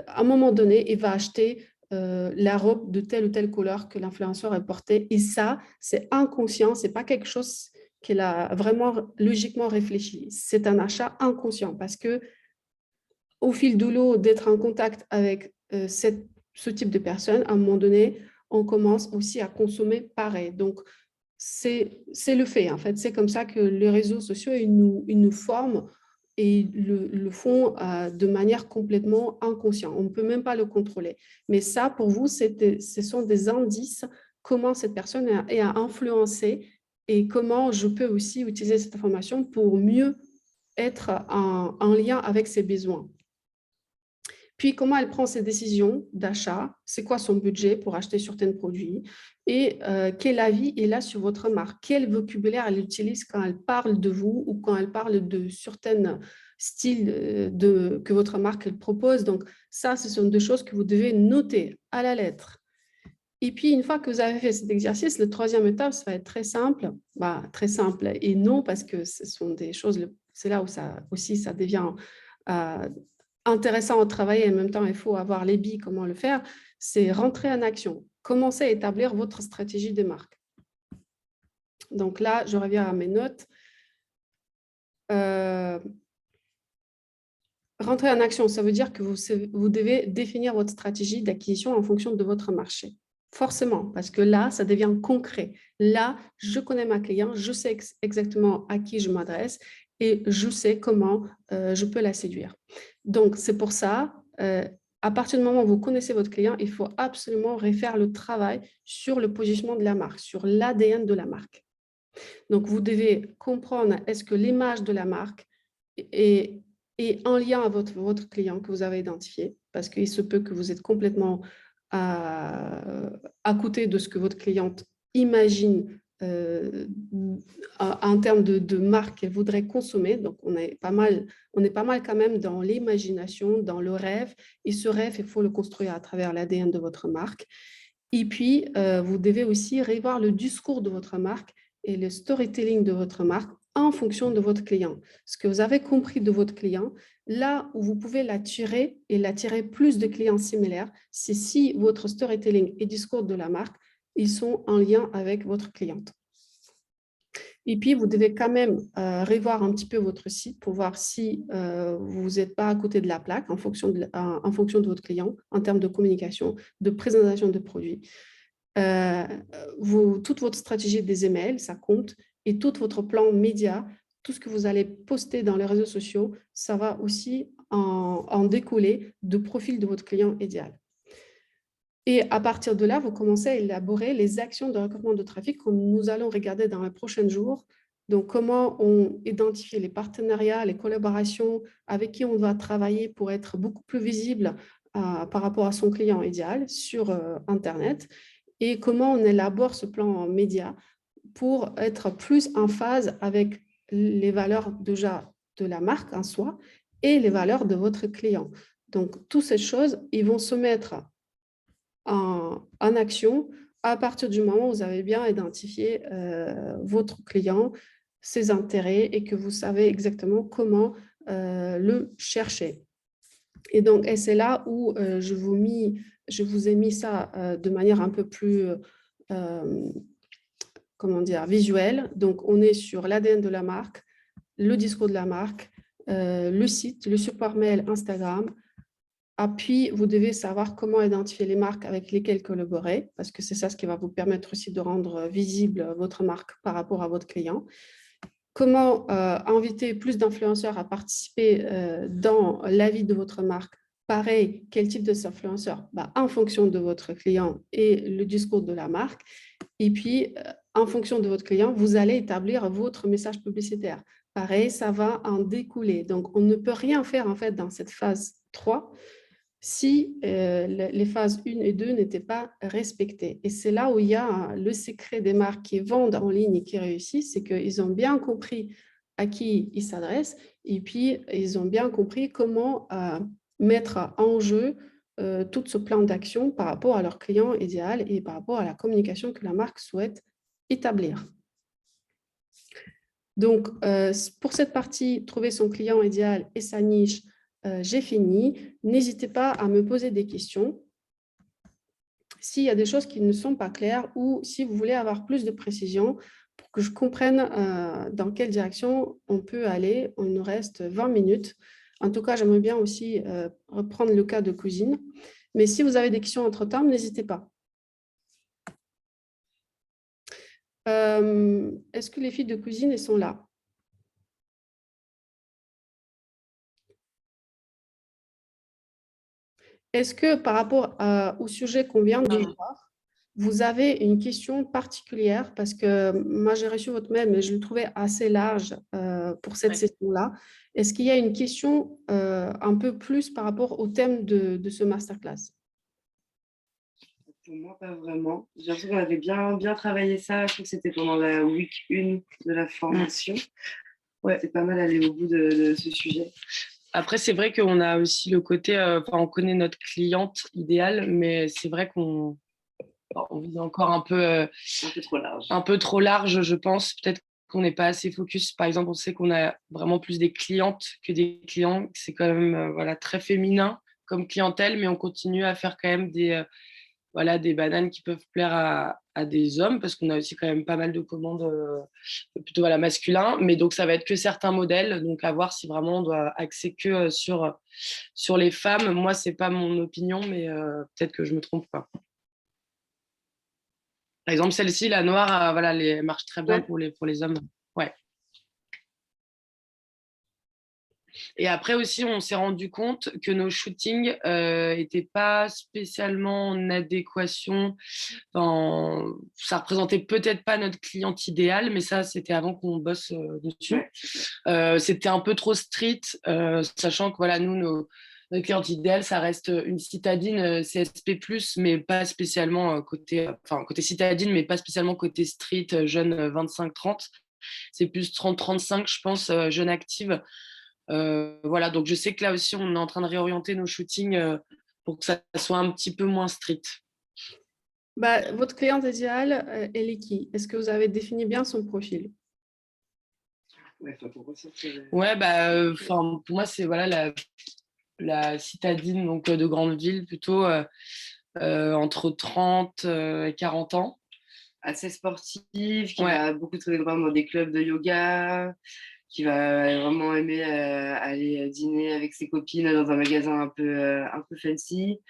à un moment donné, il va acheter la robe de telle ou telle couleur que l'influenceur a portée. Et ça, c'est inconscient, c'est pas quelque chose qu'elle a vraiment logiquement réfléchi. C'est un achat inconscient parce que au fil de l'eau, d'être en contact avec ce type de personnes, à un moment donné, on commence aussi à consommer pareil. Donc, c'est le fait, en fait. C'est comme ça que les réseaux sociaux, ils nous forment et le font de manière complètement inconsciente. On ne peut même pas le contrôler. Mais ça, pour vous, ce sont des indices comment cette personne est influencée et comment je peux aussi utiliser cette information pour mieux être en lien avec ses besoins. Puis, comment elle prend ses décisions d'achat, c'est quoi son budget pour acheter certains produits et quel avis elle a sur votre marque, quel vocabulaire elle utilise quand elle parle de vous ou quand elle parle de certains styles que votre marque elle propose. Donc, ça, ce sont des choses que vous devez noter à la lettre. Et puis, une fois que vous avez fait cet exercice, le troisième étape, ça va être très simple. Très simple et non, parce que ce sont des choses, c'est là où ça devient intéressant à travailler et en même temps, il faut avoir les billes, comment le faire, c'est rentrer en action. Commencez à établir votre stratégie de marque. Donc là, je reviens à mes notes. Rentrer en action, ça veut dire que vous devez définir votre stratégie d'acquisition en fonction de votre marché. Forcément, parce que là, ça devient concret. Là, je connais ma cliente, je sais exactement à qui je m'adresse et je sais comment je peux la séduire. Donc, c'est pour ça, à partir du moment où vous connaissez votre client, il faut absolument refaire le travail sur le positionnement de la marque, sur l'ADN de la marque. Donc, vous devez comprendre, est-ce que l'image de la marque est en lien avec votre client que vous avez identifié, parce qu'il se peut que vous êtes complètement à côté de ce que votre cliente imagine en termes de marque qu'elle voudrait consommer. Donc, on est pas mal quand même dans l'imagination, dans le rêve. Et ce rêve, il faut le construire à travers l'ADN de votre marque. Et puis, vous devez aussi revoir le discours de votre marque et le storytelling de votre marque en fonction de votre client. Ce que vous avez compris de votre client, là où vous pouvez l'attirer et l'attirer plus de clients similaires, c'est si votre storytelling et discours de la marque, ils sont en lien avec votre cliente. Et puis, vous devez quand même revoir un petit peu votre site pour voir si vous n'êtes pas à côté de la plaque en fonction de votre client en termes de communication, de présentation de produits. Toute votre stratégie des emails, ça compte, et tout votre plan média, tout ce que vous allez poster dans les réseaux sociaux, ça va aussi en découler de profil de votre client idéal. Et à partir de là, vous commencez à élaborer les actions de recrutement de trafic que nous allons regarder dans les prochains jours. Donc, comment on identifie les partenariats, les collaborations, avec qui on va travailler pour être beaucoup plus visible par rapport à son client idéal sur Internet, et comment on élabore ce plan média pour être plus en phase avec les valeurs déjà de la marque en soi et les valeurs de votre client. Donc, toutes ces choses, ils vont se mettre en action à partir du moment où vous avez bien identifié votre client, ses intérêts et que vous savez exactement comment le chercher. Et donc, c'est là où je vous ai mis ça de manière un peu plus visuelle. Donc, on est sur l'ADN de la marque, le discours de la marque, le site, le support mail, Instagram. Puis, vous devez savoir comment identifier les marques avec lesquelles collaborer, parce que c'est ça ce qui va vous permettre aussi de rendre visible votre marque par rapport à votre client. Comment inviter plus d'influenceurs à participer dans la vie de votre marque. Pareil, quel type d'influenceur en fonction de votre client et le discours de la marque. Et puis, en fonction de votre client, vous allez établir votre message publicitaire. Pareil, ça va en découler. Donc, on ne peut rien faire en fait dans cette phase 3 si les phases 1 et 2 n'étaient pas respectées. Et c'est là où il y a le secret des marques qui vendent en ligne et qui réussissent, c'est qu'ils ont bien compris à qui ils s'adressent et puis ils ont bien compris comment mettre en jeu tout ce plan d'action par rapport à leur client idéal et par rapport à la communication que la marque souhaite établir. Donc, pour cette partie, trouver son client idéal et sa niche, j'ai fini. N'hésitez pas à me poser des questions. S'il y a des choses qui ne sont pas claires ou si vous voulez avoir plus de précision pour que je comprenne dans quelle direction on peut aller. Il nous reste 20 minutes. En tout cas, j'aimerais bien aussi reprendre le cas de Cousine. Mais si vous avez des questions entre-temps, n'hésitez pas. Est-ce que les filles de Cousine elles sont là? Est-ce que par rapport au sujet qu'on vient de voir, vous avez une question particulière? Parce que moi, j'ai reçu votre mail, mais je le trouvais assez large pour cette session-là. Est-ce qu'il y a une question un peu plus par rapport au thème de ce masterclass? Pour moi, pas vraiment. J'ai l'impression qu'on avait bien travaillé ça. Je trouve que c'était pendant la week 1 de la formation. Ouais, c'est pas mal aller au bout de ce sujet. Après, c'est vrai qu'on a aussi le côté, on connaît notre cliente idéale, mais c'est vrai qu'on vise encore un peu trop large. Un peu trop large, je pense. Peut-être qu'on n'est pas assez focus. Par exemple, on sait qu'on a vraiment plus des clientes que des clients. C'est quand même très féminin comme clientèle, mais on continue à faire quand même des bananes qui peuvent plaire à des hommes, parce qu'on a aussi quand même pas mal de commandes plutôt masculins. Mais donc, ça va être que certains modèles. Donc, à voir si vraiment on doit axer que sur les femmes. Moi, c'est pas mon opinion, mais peut-être que je me trompe pas. Par exemple, celle-ci, la noire, elle marche très bien pour les hommes. Ouais. Et après aussi, on s'est rendu compte que nos shootings n'étaient pas spécialement en adéquation. Ça représentait peut-être pas notre cliente idéale, mais ça, c'était avant qu'on bosse dessus. C'était un peu trop street, sachant que nous, notre cliente idéale, ça reste une citadine CSP+, mais pas spécialement côté citadine, mais pas spécialement côté street, jeune 25-30. C'est plus 30-35, je pense, jeune active. Donc je sais que là aussi, on est en train de réorienter nos shootings pour que ça soit un petit peu moins strict. Votre cliente idéale, elle est qui? Est-ce que vous avez défini bien son profil? Pour moi, c'est la citadine donc, de grande ville, plutôt entre 30 et 40 ans. Assez sportive, qui va beaucoup travailler dans des clubs de yoga, qui va vraiment aimer aller dîner avec ses copines dans un magasin un peu fancy,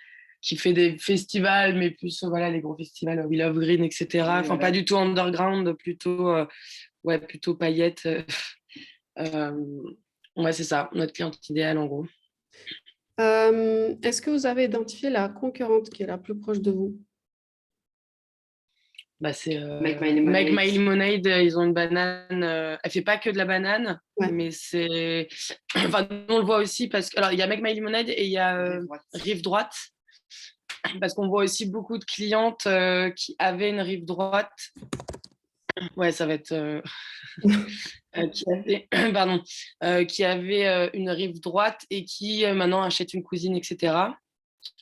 qui fait des festivals, mais plus les gros festivals We Love Green, etc. Pas du tout underground, plutôt paillettes. C'est ça, notre cliente idéale en gros. Est-ce que vous avez identifié la concurrente qui est la plus proche de vous? C'est Make My Lemonade. Ils ont une banane. Elle fait pas que de la banane, mais c'est. Nous, on le voit aussi parce que. Alors, il y a Make My Lemonade et il y a Rive Droite. Parce qu'on voit aussi beaucoup de clientes qui avaient une rive droite. Ouais, ça va être. Qui avait une rive droite et qui maintenant achète une cousine, etc.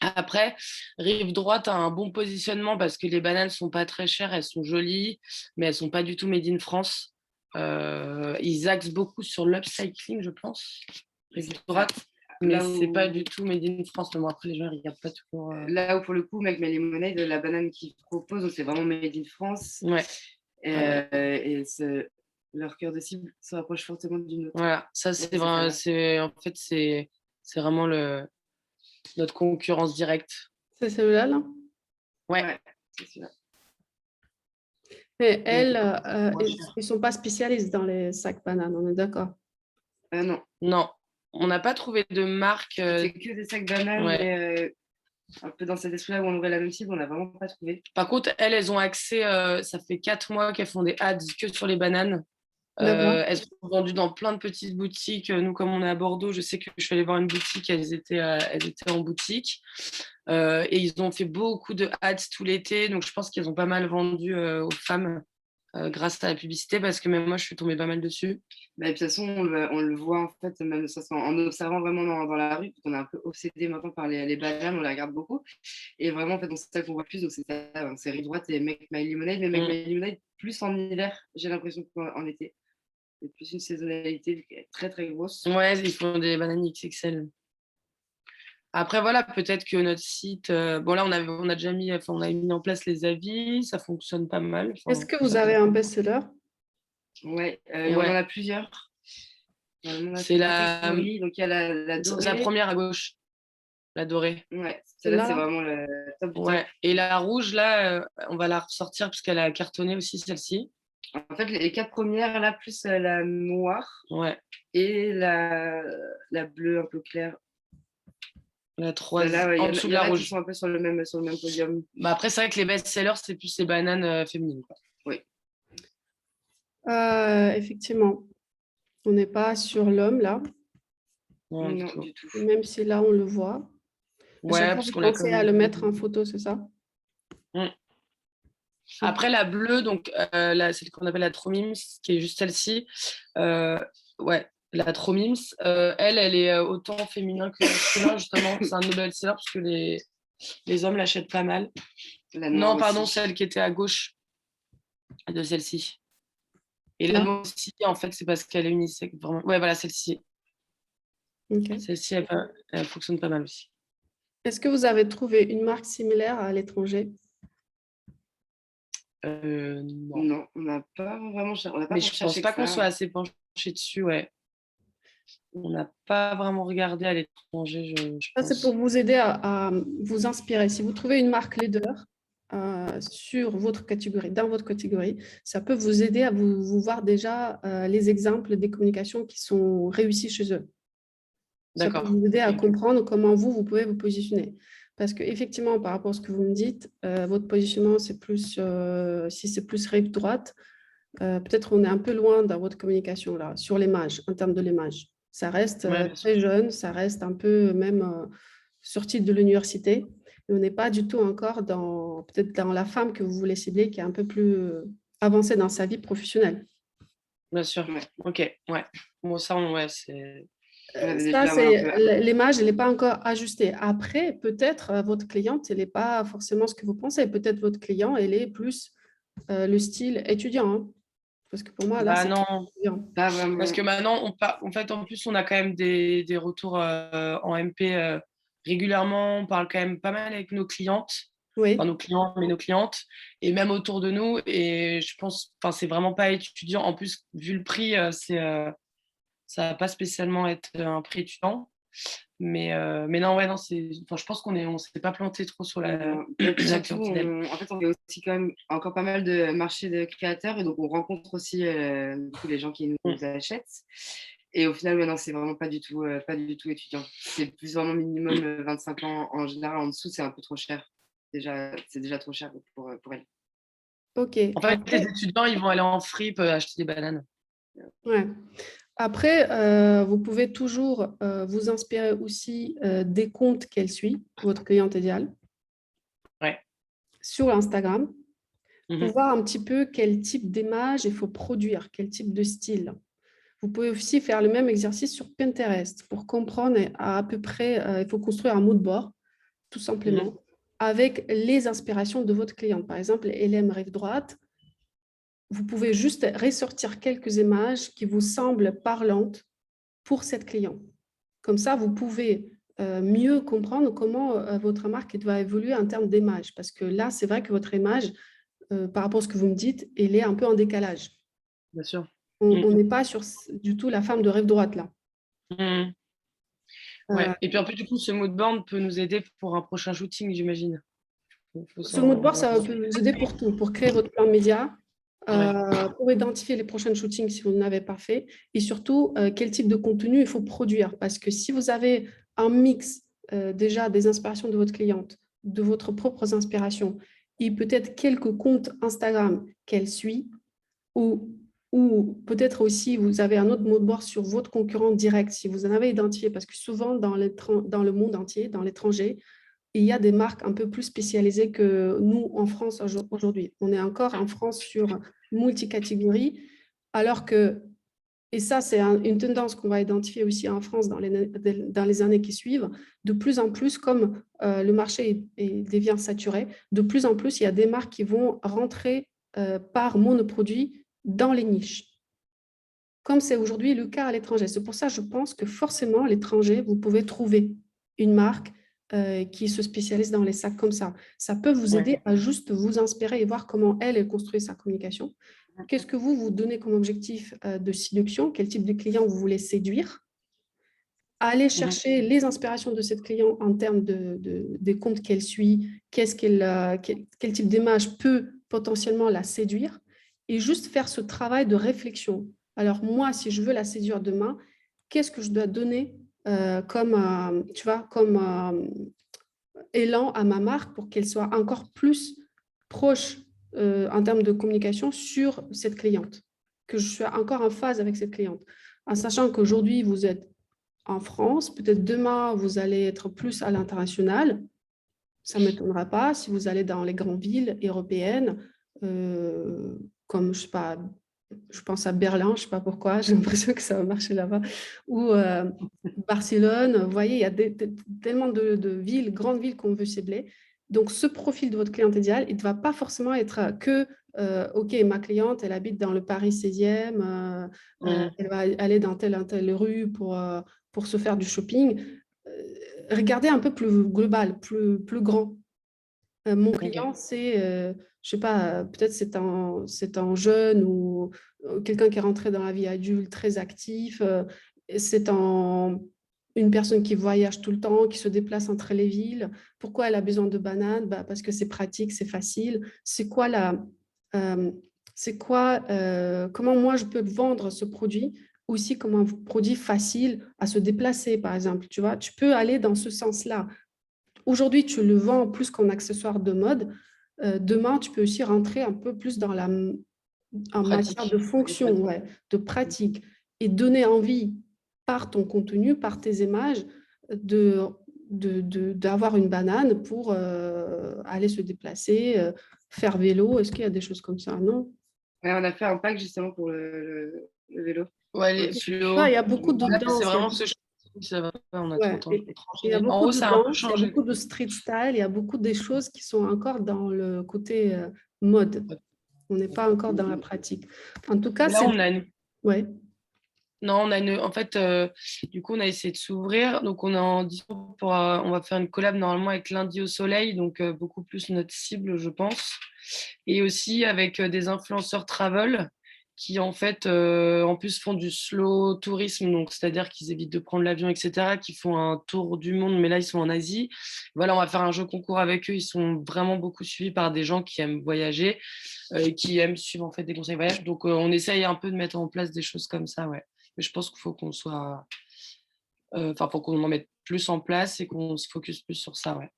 Après, rive droite a un bon positionnement parce que les bananes sont pas très chères, elles sont jolies, mais elles sont pas du tout made in France. Ils axent beaucoup sur l'upcycling, je pense. Rive droite. Mais c'est pas du tout made in France. Mais bon, après, les gens ne regardent pas toujours. Là où, pour le coup, Make My Lemonade, la banane qu'ils proposent, c'est vraiment made in France. Ouais. Et leur cœur de cible se rapproche fortement d'une autre. Voilà, ça, c'est vraiment notre concurrence directe. C'est celui-là, là? Ouais, c'est celui-là. Mais elles, ils ne sont pas spécialistes dans les sacs bananes, on est d'accord? Non. Non, on n'a pas trouvé de marque. C'est que des sacs bananes, mais un peu dans cet esprit-là où on aurait la même cible, on n'a vraiment pas trouvé. Par contre, elles ont accès, ça fait 4 mois qu'elles font des ads que sur les bananes. Elles sont vendues dans plein de petites boutiques. Nous, comme on est à Bordeaux, je sais que je suis allée voir une boutique, elles étaient en boutique. Et ils ont fait beaucoup de ads tout l'été. Donc, je pense qu'ils ont pas mal vendu aux femmes grâce à la publicité, parce que même moi, je suis tombée pas mal dessus. Bah, de toute façon, on le voit en fait, même ça, en observant vraiment dans la rue, parce qu'on est un peu obsédé maintenant par les bananes, on les regarde beaucoup. Et vraiment, en fait, c'est ça qu'on voit plus. Donc, c'est ça, donc, c'est rive droite et Make My Lemonade. Mais Make My Lemonade, plus en hiver, j'ai l'impression qu'en été. C'est plus une saisonnalité vu qu'elle est très très grosse. Ouais, ils font des bananes XXL. Après, voilà, peut-être que notre site, bon là, on a déjà mis, enfin, on a mis en place les avis, ça fonctionne pas mal. Est-ce Enfin, que vous avez un best-seller? Ouais, on en ouais, a plusieurs. On a c'est plusieurs la catégories. Donc, il y a la dorée. première à gauche, la dorée. Ouais, celle-là, c'est Celle-là? vraiment le top du top. Ouais, et la rouge, là, on va la ressortir parce qu'elle a cartonné aussi, celle-ci. En fait, les 4 premières, là, plus la noire Ouais, et la bleue un peu claire. la Là, troisième, ouais, en il dessous de y en la a qui rouge. sont un peu sur le même podium. Bah après, c'est vrai que les best-sellers, c'est plus les bananes féminines, quoi. Oui. Effectivement, on n'est pas sur l'homme là, Ouais, du Non, tout. du tout. même si là on le voit. À Ouais, chaque fois, parce vous qu'on a pensez comme... à le mettre en photo, c'est ça? Après, la bleue, donc celle qu'on appelle la Tromims, qui est juste celle-ci, ouais, la Tromims, elle est autant féminin que masculin, justement. C'est un de nos best-sellers parce que les hommes l'achètent pas mal. La noire Non, pardon, aussi. celle qui était à gauche de celle-ci. Et la Là. noire aussi, en fait, c'est parce qu'elle est unisexe. Vraiment. Ouais, voilà, celle-ci. Ok. Celle-ci, elle fonctionne pas mal aussi. Est-ce que vous avez trouvé une marque similaire à l'étranger? Non. Non, on n'a pas vraiment on n'a pas Mais je pense cherché pas que qu'on ça. soit assez penché dessus, ouais. On n'a pas vraiment regardé à l'étranger, je Ça, c'est pour pense. vous aider à vous inspirer. Si vous trouvez une marque leader sur votre catégorie, dans votre catégorie, ça peut vous aider à vous voir déjà les exemples des communications qui sont réussies chez eux. Ça peut D'accord. vous aider à Ok. comprendre comment vous pouvez vous positionner. Parce qu'effectivement, par rapport à ce que vous me dites, votre positionnement, c'est plus, si c'est plus rive droite, peut-être on est un peu loin dans votre communication là, sur l'image, en termes de l'image. Ça reste Ouais, bien sûr. très jeune, ça reste un peu même sorti de l'université. Et on n'est pas du tout encore peut-être dans la femme que vous voulez cibler, qui est un peu plus avancée dans sa vie professionnelle. Bien sûr. Ouais. Ok, ouais. Bon, ça, ouais, c'est... On avait Ça, déjà un c'est peu. l'image, elle n'est pas encore ajustée. Après, peut-être votre cliente, elle n'est pas forcément ce que vous pensez. Peut-être votre client, elle est plus le style étudiant, hein. Parce que pour moi, là, Bah c'est non, étudiant. Pas vraiment. parce que maintenant, en fait, en plus, on a quand même des retours en MP régulièrement. On parle quand même pas mal avec nos clientes, enfin Oui, nos clients, mais nos clientes, et même autour de nous. Et je pense, enfin, c'est vraiment pas étudiant. En plus, vu le prix, ça va pas spécialement être un prix étudiant. Mais non, ouais, non, enfin, je pense on s'est pas planté trop sur Et puis la surtout, clientèle. en fait, on fait aussi quand même encore pas mal de marchés de créateurs et donc on rencontre aussi du coup, les gens qui nous achètent. Et au final, ouais, non, c'est vraiment pas du tout étudiant. C'est plus vraiment minimum 25 ans en général. En dessous, c'est un peu trop cher. C'est déjà trop cher pour elle. ok. En fait, les Après, étudiants, ils vont aller en fripe acheter des bananes. ouais. Après, vous pouvez toujours vous inspirer aussi des comptes qu'elle suit, votre cliente idéale, Ouais. sur Instagram, pour Mhm. voir un petit peu quel type d'image il faut produire, quel type de style. Vous pouvez aussi faire le même exercice sur Pinterest pour comprendre à peu près, il faut construire un mood board, tout simplement, Mhm. avec les inspirations de votre cliente. Par exemple, elle aime rive droite. Vous pouvez juste ressortir quelques images qui vous semblent parlantes pour cette cliente. Comme ça, vous pouvez mieux comprendre comment votre marque doit évoluer en termes d'image. Parce que là, c'est vrai que votre image, par rapport à ce que vous me dites, elle est un peu en décalage. Bien sûr. On Mhm. n'est pas sur du tout la femme de rive droite là. Mhm. Euh, Ouais. Et puis en plus, du coup, ce moodboard peut nous aider pour un prochain shooting, j'imagine. Faut Ce mood board, ça s'en- peut vous aider pour tout, pour créer votre plan média, Ouais. pour identifier les prochaines shootings si vous n'avez pas fait, et surtout quel type de contenu il faut produire. Parce que si vous avez un mix déjà des inspirations de votre cliente, de votre propres inspirations, et peut-être quelques comptes Instagram qu'elle suit, ou, ou peut-être aussi vous avez un autre mot de bord sur votre concurrent direct, si vous en avez identifié, parce que souvent dans le monde entier, dans l'étranger, il y a des marques un peu plus spécialisées que nous en France aujourd'hui. On est encore en France sur multicatégories, alors que Et ça, c'est une tendance qu'on va identifier aussi en France dans les années qui suivent. De plus en plus, comme le marché devient saturé, de plus en plus, il y a des marques qui vont rentrer par monoproduit dans les niches, comme c'est aujourd'hui le cas à l'étranger. C'est pour ça que je pense que forcément, à l'étranger, vous pouvez trouver une marque qui se spécialise dans les sacs comme ça. Ça peut vous aider à juste vous inspirer et voir comment elle construit sa communication. Qu'est-ce que vous donnez comme objectif de séduction? Quel type de client vous voulez séduire? Allez chercher les inspirations de cette client en termes des comptes qu'elle suit, quel type d'image peut potentiellement la séduire, et juste faire ce travail de réflexion. Alors moi, si je veux la séduire demain, qu'est-ce que je dois donner comme élan à ma marque pour qu'elle soit encore plus proche en termes de communication sur cette cliente, que je sois encore en phase avec cette cliente, en sachant qu'aujourd'hui, vous êtes en France, peut-être demain, vous allez être plus à l'international. Ça ne m'étonnera pas si vous allez dans les grandes villes européennes, comme, je sais pas, je pense à Berlin, je ne sais pas pourquoi, j'ai l'impression que ça va marcher là-bas, ou Barcelone. Vous voyez, il y a tellement de villes, grandes villes qu'on veut cibler. Donc, ce profil de votre cliente idéale, il ne va pas forcément être que, OK, ma cliente, elle habite dans le Paris 16e, elle va aller dans telle rue pour se faire du shopping. Regardez un peu plus global, plus grand. Mon client, c'est, je sais pas, peut-être c'est un jeune ou quelqu'un qui est rentré dans la vie adulte, très actif. C'est une personne qui voyage tout le temps, qui se déplace entre les villes. Pourquoi elle a besoin de bananes? Bah, parce que c'est pratique, c'est facile. Euh, comment moi je peux vendre ce produit aussi comme un produit facile à se déplacer, par exemple. Tu vois, tu peux aller dans ce sens-là. Aujourd'hui, tu le vends plus qu'en accessoire de mode. Demain, tu peux aussi rentrer un peu plus en matière de fonction, ouais, de pratique, et donner envie par ton contenu, par tes images, d'avoir une banane pour aller se déplacer, faire vélo. Est-ce qu'il y a des choses comme ça? Non? Ouais, on a fait un pack justement pour le vélo. Ouais, les fluos. Ouais, il y a beaucoup de Là, danse. c'est vraiment ce que ça va pas, on a Ouais, trop il y a tranché. En beaucoup haut, de ça a un peu danse, il y a changé. beaucoup de street style, il y a beaucoup des choses qui sont encore dans le côté mode. On n'est pas encore dans la pratique. En tout cas, Là, c'est... on a une... Ouais. Non, on a une... En fait, du coup, on a essayé de s'ouvrir. Donc, on est en discussion pour... on va faire une collab normalement avec Lundi au Soleil, donc beaucoup plus notre cible, je pense. Et aussi avec des influenceurs travel qui, en fait, en plus font du slow tourisme, donc c'est-à-dire qu'ils évitent de prendre l'avion, etc., qui font un tour du monde, mais là, ils sont en Asie. Voilà, on va faire un jeu concours avec eux. Ils sont vraiment beaucoup suivis par des gens qui aiment voyager, qui aiment suivre, en fait, des conseils voyage. Donc, on essaye un peu de mettre en place des choses comme ça, ouais. Mais je pense qu'il faut qu'on soit... Enfin, faut qu'on en mette plus en place et qu'on se focus plus sur ça, ouais.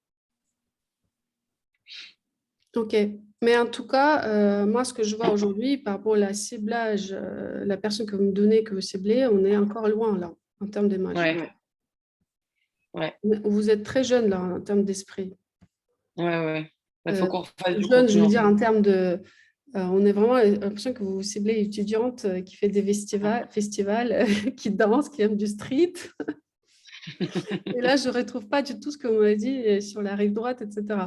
Ok. Mais en tout cas, moi, ce que je vois aujourd'hui par rapport au ciblage, la personne que vous me donnez, que vous ciblez, on est encore loin là, en termes d'image. Ouais. Ouais. Vous êtes très jeune là, en termes d'esprit. Ouais. Il faut qu'on refasse du Jeune, je contenu. veux dire, en termes de... on est vraiment l'impression que vous ciblez étudiante qui fait des festivals, qui danse, qui aime du street. Et là, je ne retrouve pas du tout ce que vous m'avez dit sur la rive droite, etc.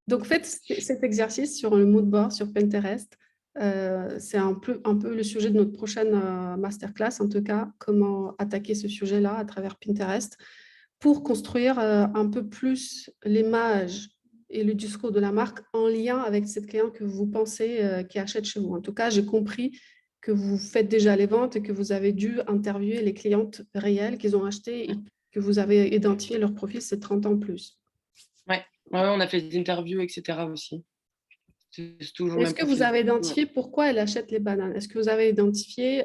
Donc, faites cet exercice sur le mood board, sur Pinterest. C'est un peu le sujet de notre prochaine masterclass, en tout cas, comment attaquer ce sujet-là à travers Pinterest pour construire un peu plus l'image et le discours de la marque en lien avec cette cliente que vous pensez qui achète chez vous. En tout cas, j'ai compris que vous faites déjà les ventes et que vous avez dû interviewer les clientes réelles qu'ils ont achetées et que vous avez identifié leur profil, c'est 30 ans plus. Ouais, on a fait des interviews, etc. aussi. C'est toujours le Est-ce même que vous profil. avez identifié pourquoi elle achète les bananes? Est-ce que vous avez identifié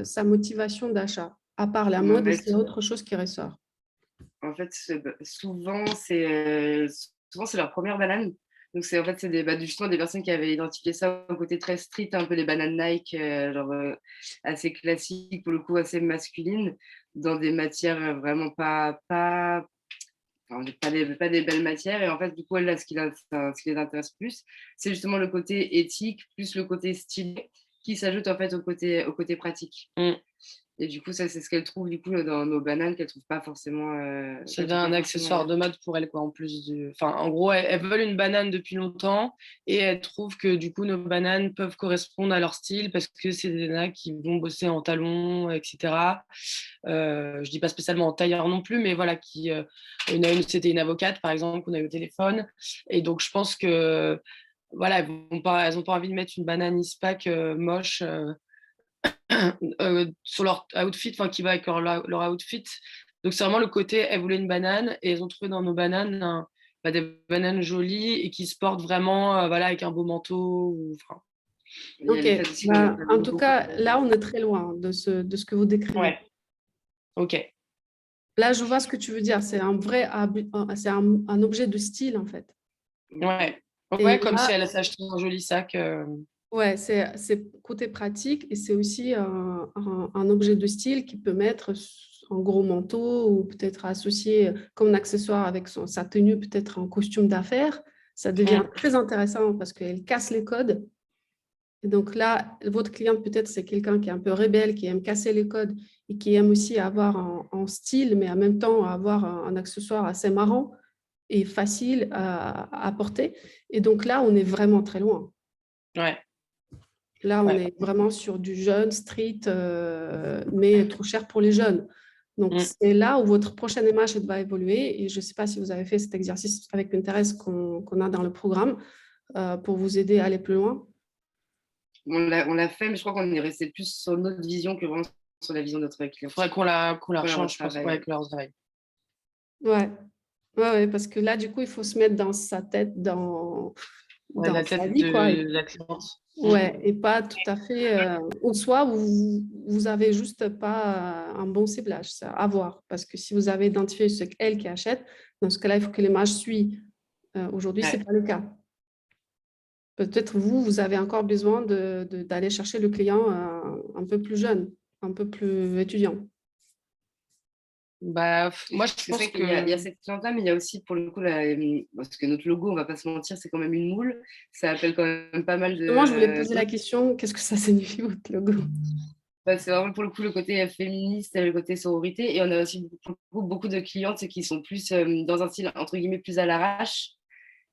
sa motivation d'achat? À part la mode, est-ce qu'il y a autre chose qui ressort? En fait, souvent, c'est leur première banane. Donc, c'est justement des personnes qui avaient identifié ça au côté très street, un peu les bananes Nike, assez classiques, pour le coup, assez masculines, dans des matières vraiment pas des belles matières. Et en fait, du coup, là, ce qui les intéresse plus, c'est justement le côté éthique, plus le côté stylé, qui s'ajoute en fait au côté pratique. Mm. Et du coup, ça, c'est ce qu'elle trouve du coup dans nos bananes qu'elle trouve pas forcément. Ça devient un accessoire de mode pour elle, quoi, en plus du... Enfin, en gros, elles veulent une banane depuis longtemps et elles trouvent que du coup, nos bananes peuvent correspondre à leur style parce que c'est des nanas qui vont bosser en talons, etc. Je dis pas spécialement en tailleur non plus, mais voilà, c'était une avocate, par exemple, qu'on a eu au téléphone. Et donc, je pense que voilà, elles ont pas envie de mettre une banane Ispac moche sur leur outfit, enfin qui va avec leur outfit. Donc c'est vraiment le côté, elles voulaient une banane et elles ont trouvé dans nos bananes des bananes jolies et qui se portent vraiment voilà, avec un beau manteau. Ok, en tout cas, là, on est très loin de ce que vous décrivez. Ouais, ok. Là, je vois ce que tu veux dire. C'est c'est un objet de style, en fait. Ouais, Et comme là, si elle s'achetait un joli sac. ouais, c'est côté pratique et c'est aussi un objet de style qui peut mettre en gros manteau ou peut-être associé comme un accessoire avec sa tenue, peut-être en costume d'affaires. Ça devient très intéressant parce qu'elle casse les codes. Et donc là, votre cliente, peut-être, c'est quelqu'un qui est un peu rebelle, qui aime casser les codes et qui aime aussi avoir en style, mais en même temps avoir un accessoire assez marrant et facile à porter. Et donc là, on est vraiment très loin. Ouais. Là, on est vraiment sur du jeune, street, mais trop cher pour les jeunes. Donc, c'est là où votre prochaine image va évoluer. Et je ne sais pas si vous avez fait cet exercice avec Pinterest qu'on a dans le programme pour vous aider à aller plus loin. On l'a fait, mais je crois qu'on est resté plus sur notre vision que vraiment sur la vision de notre client. Il faudrait qu'on la rechange, je pense, avec leur travail. Ouais, parce que là, du coup, il faut se mettre dans sa tête, dans la sa tête vie, quoi. de la cliente. Ouais, et pas tout à fait. Ou soit vous avez juste pas un bon ciblage, ça à voir. Parce que si vous avez identifié ce qu'elle qui achète, dans ce cas-là, il faut que l'image suit. Aujourd'hui, ce n'est pas le cas. Peut-être vous avez encore besoin d'aller chercher le client un peu plus jeune, un peu plus étudiant. Moi, je pense qu'il y a cette clientèle, mais il y a aussi, pour le coup, parce que notre logo, on ne va pas se mentir, c'est quand même une moule. Ça appelle quand même pas mal de... Moi, je voulais poser la question, qu'est-ce que ça signifie, votre logo? C'est vraiment pour le coup le côté féministe et le côté sororité. Et on a aussi beaucoup de clientes qui sont plus dans un style, entre guillemets, plus à l'arrache,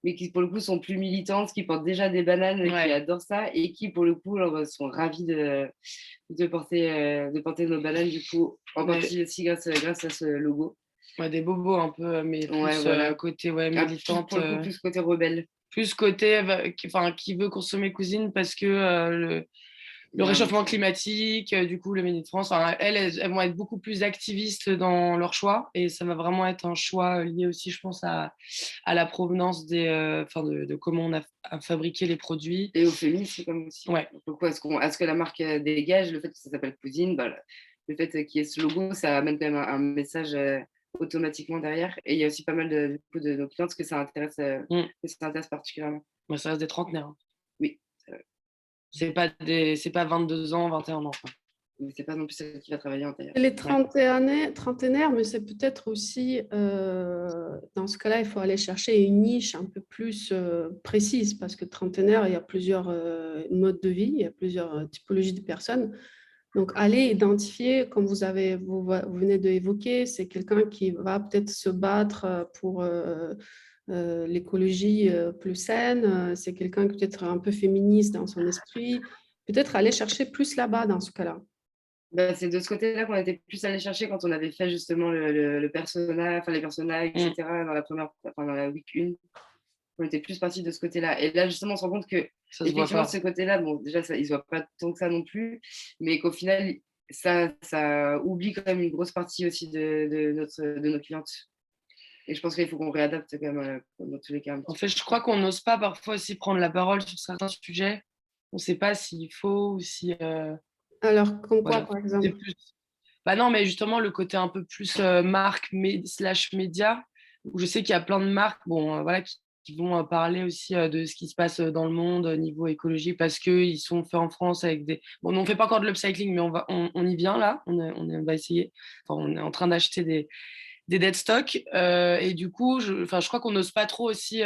mais qui, pour le coup, sont plus militantes, qui portent déjà des bananes, qui adorent ça, et qui, pour le coup, sont ravies de porter nos bananes, du coup, en partie aussi grâce à ce logo. Des bobos un peu, mais plus côté militante. Pour le coup, plus côté rebelle. Plus côté qui veut consommer cuisine parce que le réchauffement climatique, du coup, le Made in France, elles vont être beaucoup plus activistes dans leur choix et ça va vraiment être un choix lié aussi, je pense, à la provenance de comment on a fabriqué les produits. Et au féminisme, comme aussi. Ouais. Pourquoi est-ce que la marque dégage le fait que ça s'appelle Cousine, le fait qu'il y ait ce logo, ça amène quand même un message automatiquement derrière. Et il y a aussi pas mal de nos clientes que ça intéresse particulièrement. Ça reste des trentenaires. Oui. C'est pas 22 ans, 21 ans. Mais c'est pas non plus celle qui va travailler en tailleur. Les trentenaires, mais c'est peut-être aussi, dans ce cas-là, il faut aller chercher une niche un peu plus précise parce que trentenaire, il y a plusieurs modes de vie, il y a plusieurs typologies de personnes. Donc, allez identifier, comme vous venez d'évoquer, c'est quelqu'un qui va peut-être se battre pour l'écologie plus saine, c'est quelqu'un qui peut-être un peu féministe dans son esprit, peut-être aller chercher plus là-bas dans ce cas-là. C'est de ce côté-là qu'on était plus allé chercher quand on avait fait justement le persona, les personnages, etc. dans la week 1. On était plus parti de ce côté-là. Et là, justement, on se rend compte que effectivement, ce côté-là, bon, déjà, ils ne se voient pas tant que ça non plus, mais qu'au final, ça oublie quand même une grosse partie aussi de nos clientes. Et je pense qu'il faut qu'on réadapte quand même dans tous les cas. En fait, je crois qu'on n'ose pas parfois aussi prendre la parole sur certains sujets. On ne sait pas s'il faut ou si... Alors, comme quoi, par exemple? Non, mais justement, le côté un peu plus marque / média, où je sais qu'il y a plein de marques qui vont parler aussi de ce qui se passe dans le monde au niveau écologique parce qu'ils sont faits en France avec des... Bon, on ne fait pas encore de l'upcycling, mais on y vient là, on va essayer. On est en train d'acheter des dead stock et du coup, je crois qu'on n'ose pas trop aussi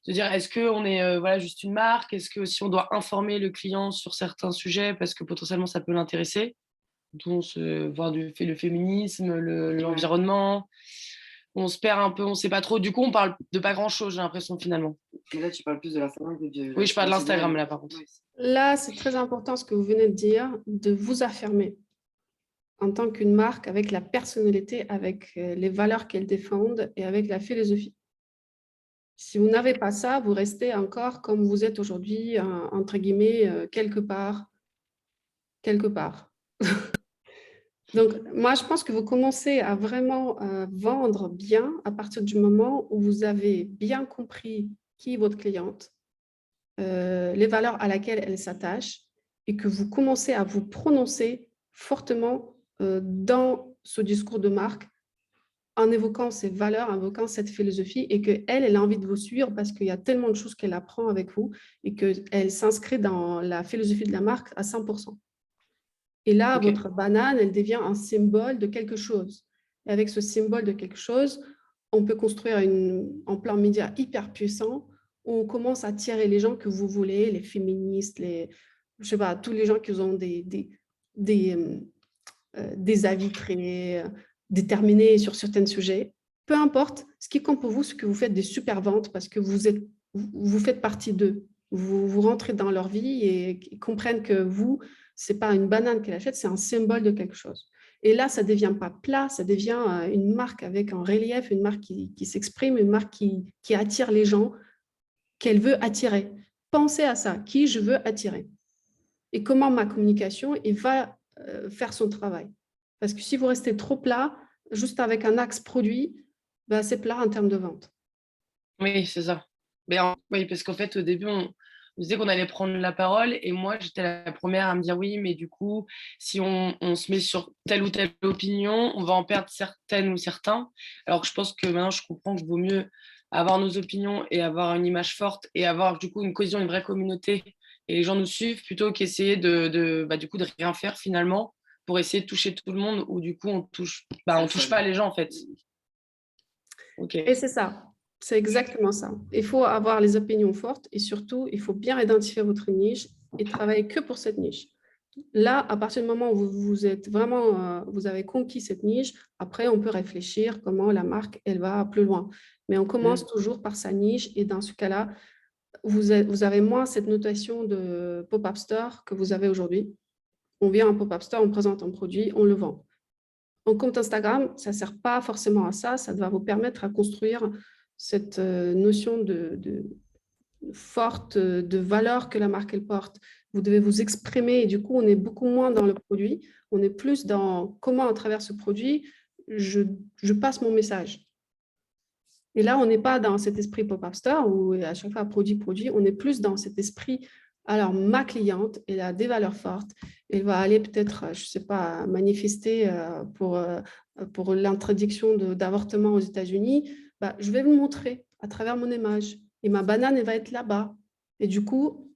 de dire est-ce qu'on est voilà, juste une marque? Est-ce que si on doit informer le client sur certains sujets parce que potentiellement ça peut l'intéresser? Dont voir le féminisme, l'environnement. On se perd un peu, on ne sait pas trop. Du coup, on parle de pas grand-chose, j'ai l'impression, finalement. Mais là, tu parles plus de l'Instagram que de... Oui, je parle de l'Instagram, là, par contre. Là, c'est très important ce que vous venez de dire, de vous affirmer en tant qu'une marque avec la personnalité, avec les valeurs qu'elle défendent et avec la philosophie. Si vous n'avez pas ça, vous restez encore comme vous êtes aujourd'hui, entre guillemets, quelque part. Quelque part. Donc, moi, je pense que vous commencez à vraiment vendre bien à partir du moment où vous avez bien compris qui est votre cliente, les valeurs à laquelle elle s'attache et que vous commencez à vous prononcer fortement dans ce discours de marque en évoquant ces valeurs, en évoquant cette philosophie et qu'elle, elle a envie de vous suivre parce qu'il y a tellement de choses qu'elle apprend avec vous et qu'elle s'inscrit dans la philosophie de la marque à 100%. Et là, votre banane, elle devient un symbole de quelque chose. Et avec ce symbole de quelque chose, on peut construire un plan média hyper puissant où on commence à attirer les gens que vous voulez, les féministes, je sais pas, tous les gens qui ont des avis très déterminés sur certains sujets. Peu importe, ce qui compte pour vous, c'est que vous faites des super ventes parce que vous faites partie d'eux. Vous rentrez dans leur vie et ils comprennent que vous, ce n'est pas une banane qu'elle achète, c'est un symbole de quelque chose. Et là, ça ne devient pas plat, ça devient une marque avec un relief, une marque qui s'exprime, une marque qui attire les gens qu'elle veut attirer. Pensez à ça, qui je veux attirer. Et comment ma communication va faire son travail. Parce que si vous restez trop plat, juste avec un axe produit, ben, c'est plat en termes de vente. Oui, c'est ça. Mais oui, parce qu'en fait, au début, on disait qu'on allait prendre la parole et moi, j'étais la première à me dire oui, mais du coup, si on se met sur telle ou telle opinion, on va en perdre certaines ou certains. Alors que je pense que maintenant, je comprends qu'il vaut mieux avoir nos opinions et avoir une image forte et avoir du coup une cohésion, une vraie communauté et les gens nous suivent plutôt qu'essayer du coup, de rien faire finalement pour essayer de toucher tout le monde ou du coup, on touche pas les gens en fait. Et c'est ça. C'est exactement ça. Il faut avoir les opinions fortes et surtout, il faut bien identifier votre niche et travailler que pour cette niche. Là, à partir du moment où vous êtes vraiment, vous avez conquis cette niche, après, on peut réfléchir comment la marque, elle va plus loin. Mais on commence toujours par sa niche et dans ce cas-là, vous avez moins cette notation de pop-up store que vous avez aujourd'hui. On vient en pop-up store, on présente un produit, on le vend. Un compte Instagram, ça ne sert pas forcément à ça, ça va vous permettre à construire cette notion de forte de valeur que la marque elle porte. Vous devez vous exprimer et du coup, on est beaucoup moins dans le produit, on est plus dans comment, à travers ce produit, je passe mon message. Et là, on n'est pas dans cet esprit pop-up store où à chaque fois, produit, on est plus dans cet esprit. Alors, ma cliente, elle a des valeurs fortes, elle va aller peut-être, je ne sais pas, manifester pour l'introduction d'avortement aux États-Unis. Bah, je vais vous montrer à travers mon image. Et ma banane, elle va être là-bas. Et du coup,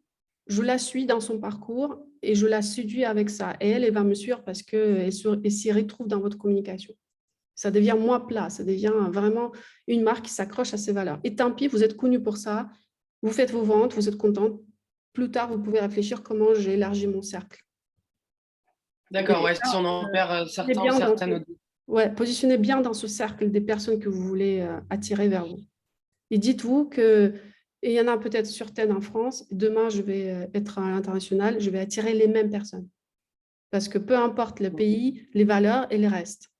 je la suis dans son parcours et je la séduis avec ça. Et elle va me suivre parce qu'elle s'y retrouve dans votre communication. Ça devient moins plat, ça devient vraiment une marque qui s'accroche à ses valeurs. Et tant pis, vous êtes connu pour ça, vous faites vos ventes, vous êtes contente. Plus tard, vous pouvez réfléchir comment j'ai élargi mon cercle. D'accord, ouais, si on en perd certains ou certaines. Ouais, positionnez bien dans ce cercle des personnes que vous voulez attirer vers vous. Et dites-vous que, et il y en a peut-être certaines en France, demain je vais être à l'international, je vais attirer les mêmes personnes. Parce que peu importe le pays, les valeurs, elles restent.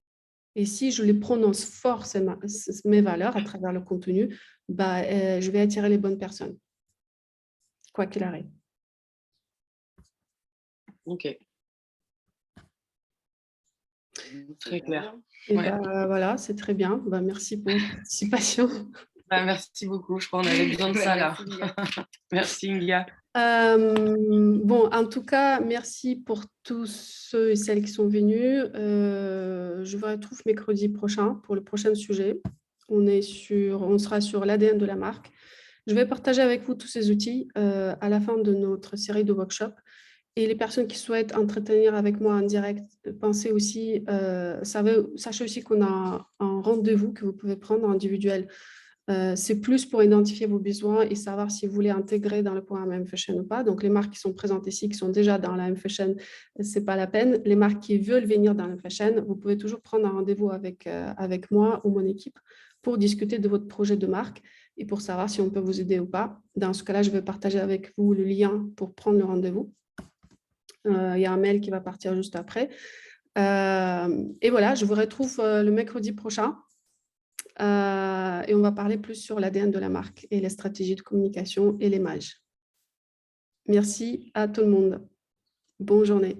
Et si je les prononce fort, mes valeurs, à travers le contenu, je vais attirer les bonnes personnes, quoi qu'il arrive. Ok. Très clair. Et voilà, c'est très bien. Merci pour votre participation. Merci beaucoup. Je crois qu'on avait besoin de ça là. Merci Ingia. En tout cas, merci pour tous ceux et celles qui sont venus. Je vous retrouve mercredi prochain pour le prochain sujet. On sera sur l'ADN de la marque. Je vais partager avec vous tous ces outils à la fin de notre série de workshops. Et les personnes qui souhaitent entretenir avec moi en direct, pensez aussi, sachez aussi qu'on a un rendez-vous que vous pouvez prendre individuel C'est plus pour identifier vos besoins et savoir si vous voulez intégrer dans le programme M-Fashion ou pas. Donc, les marques qui sont présentes ici, qui sont déjà dans la M-Fashion, ce n'est pas la peine. Les marques qui veulent venir dans la M-Fashion, vous pouvez toujours prendre un rendez-vous avec moi ou mon équipe pour discuter de votre projet de marque et pour savoir si on peut vous aider ou pas. Dans ce cas-là, je vais partager avec vous le lien pour prendre le rendez-vous. Il y a un mail qui va partir juste après. Et voilà, je vous retrouve le mercredi prochain. Et on va parler plus sur l'ADN de la marque et les stratégies de communication et l'image. Merci à tout le monde. Bonne journée.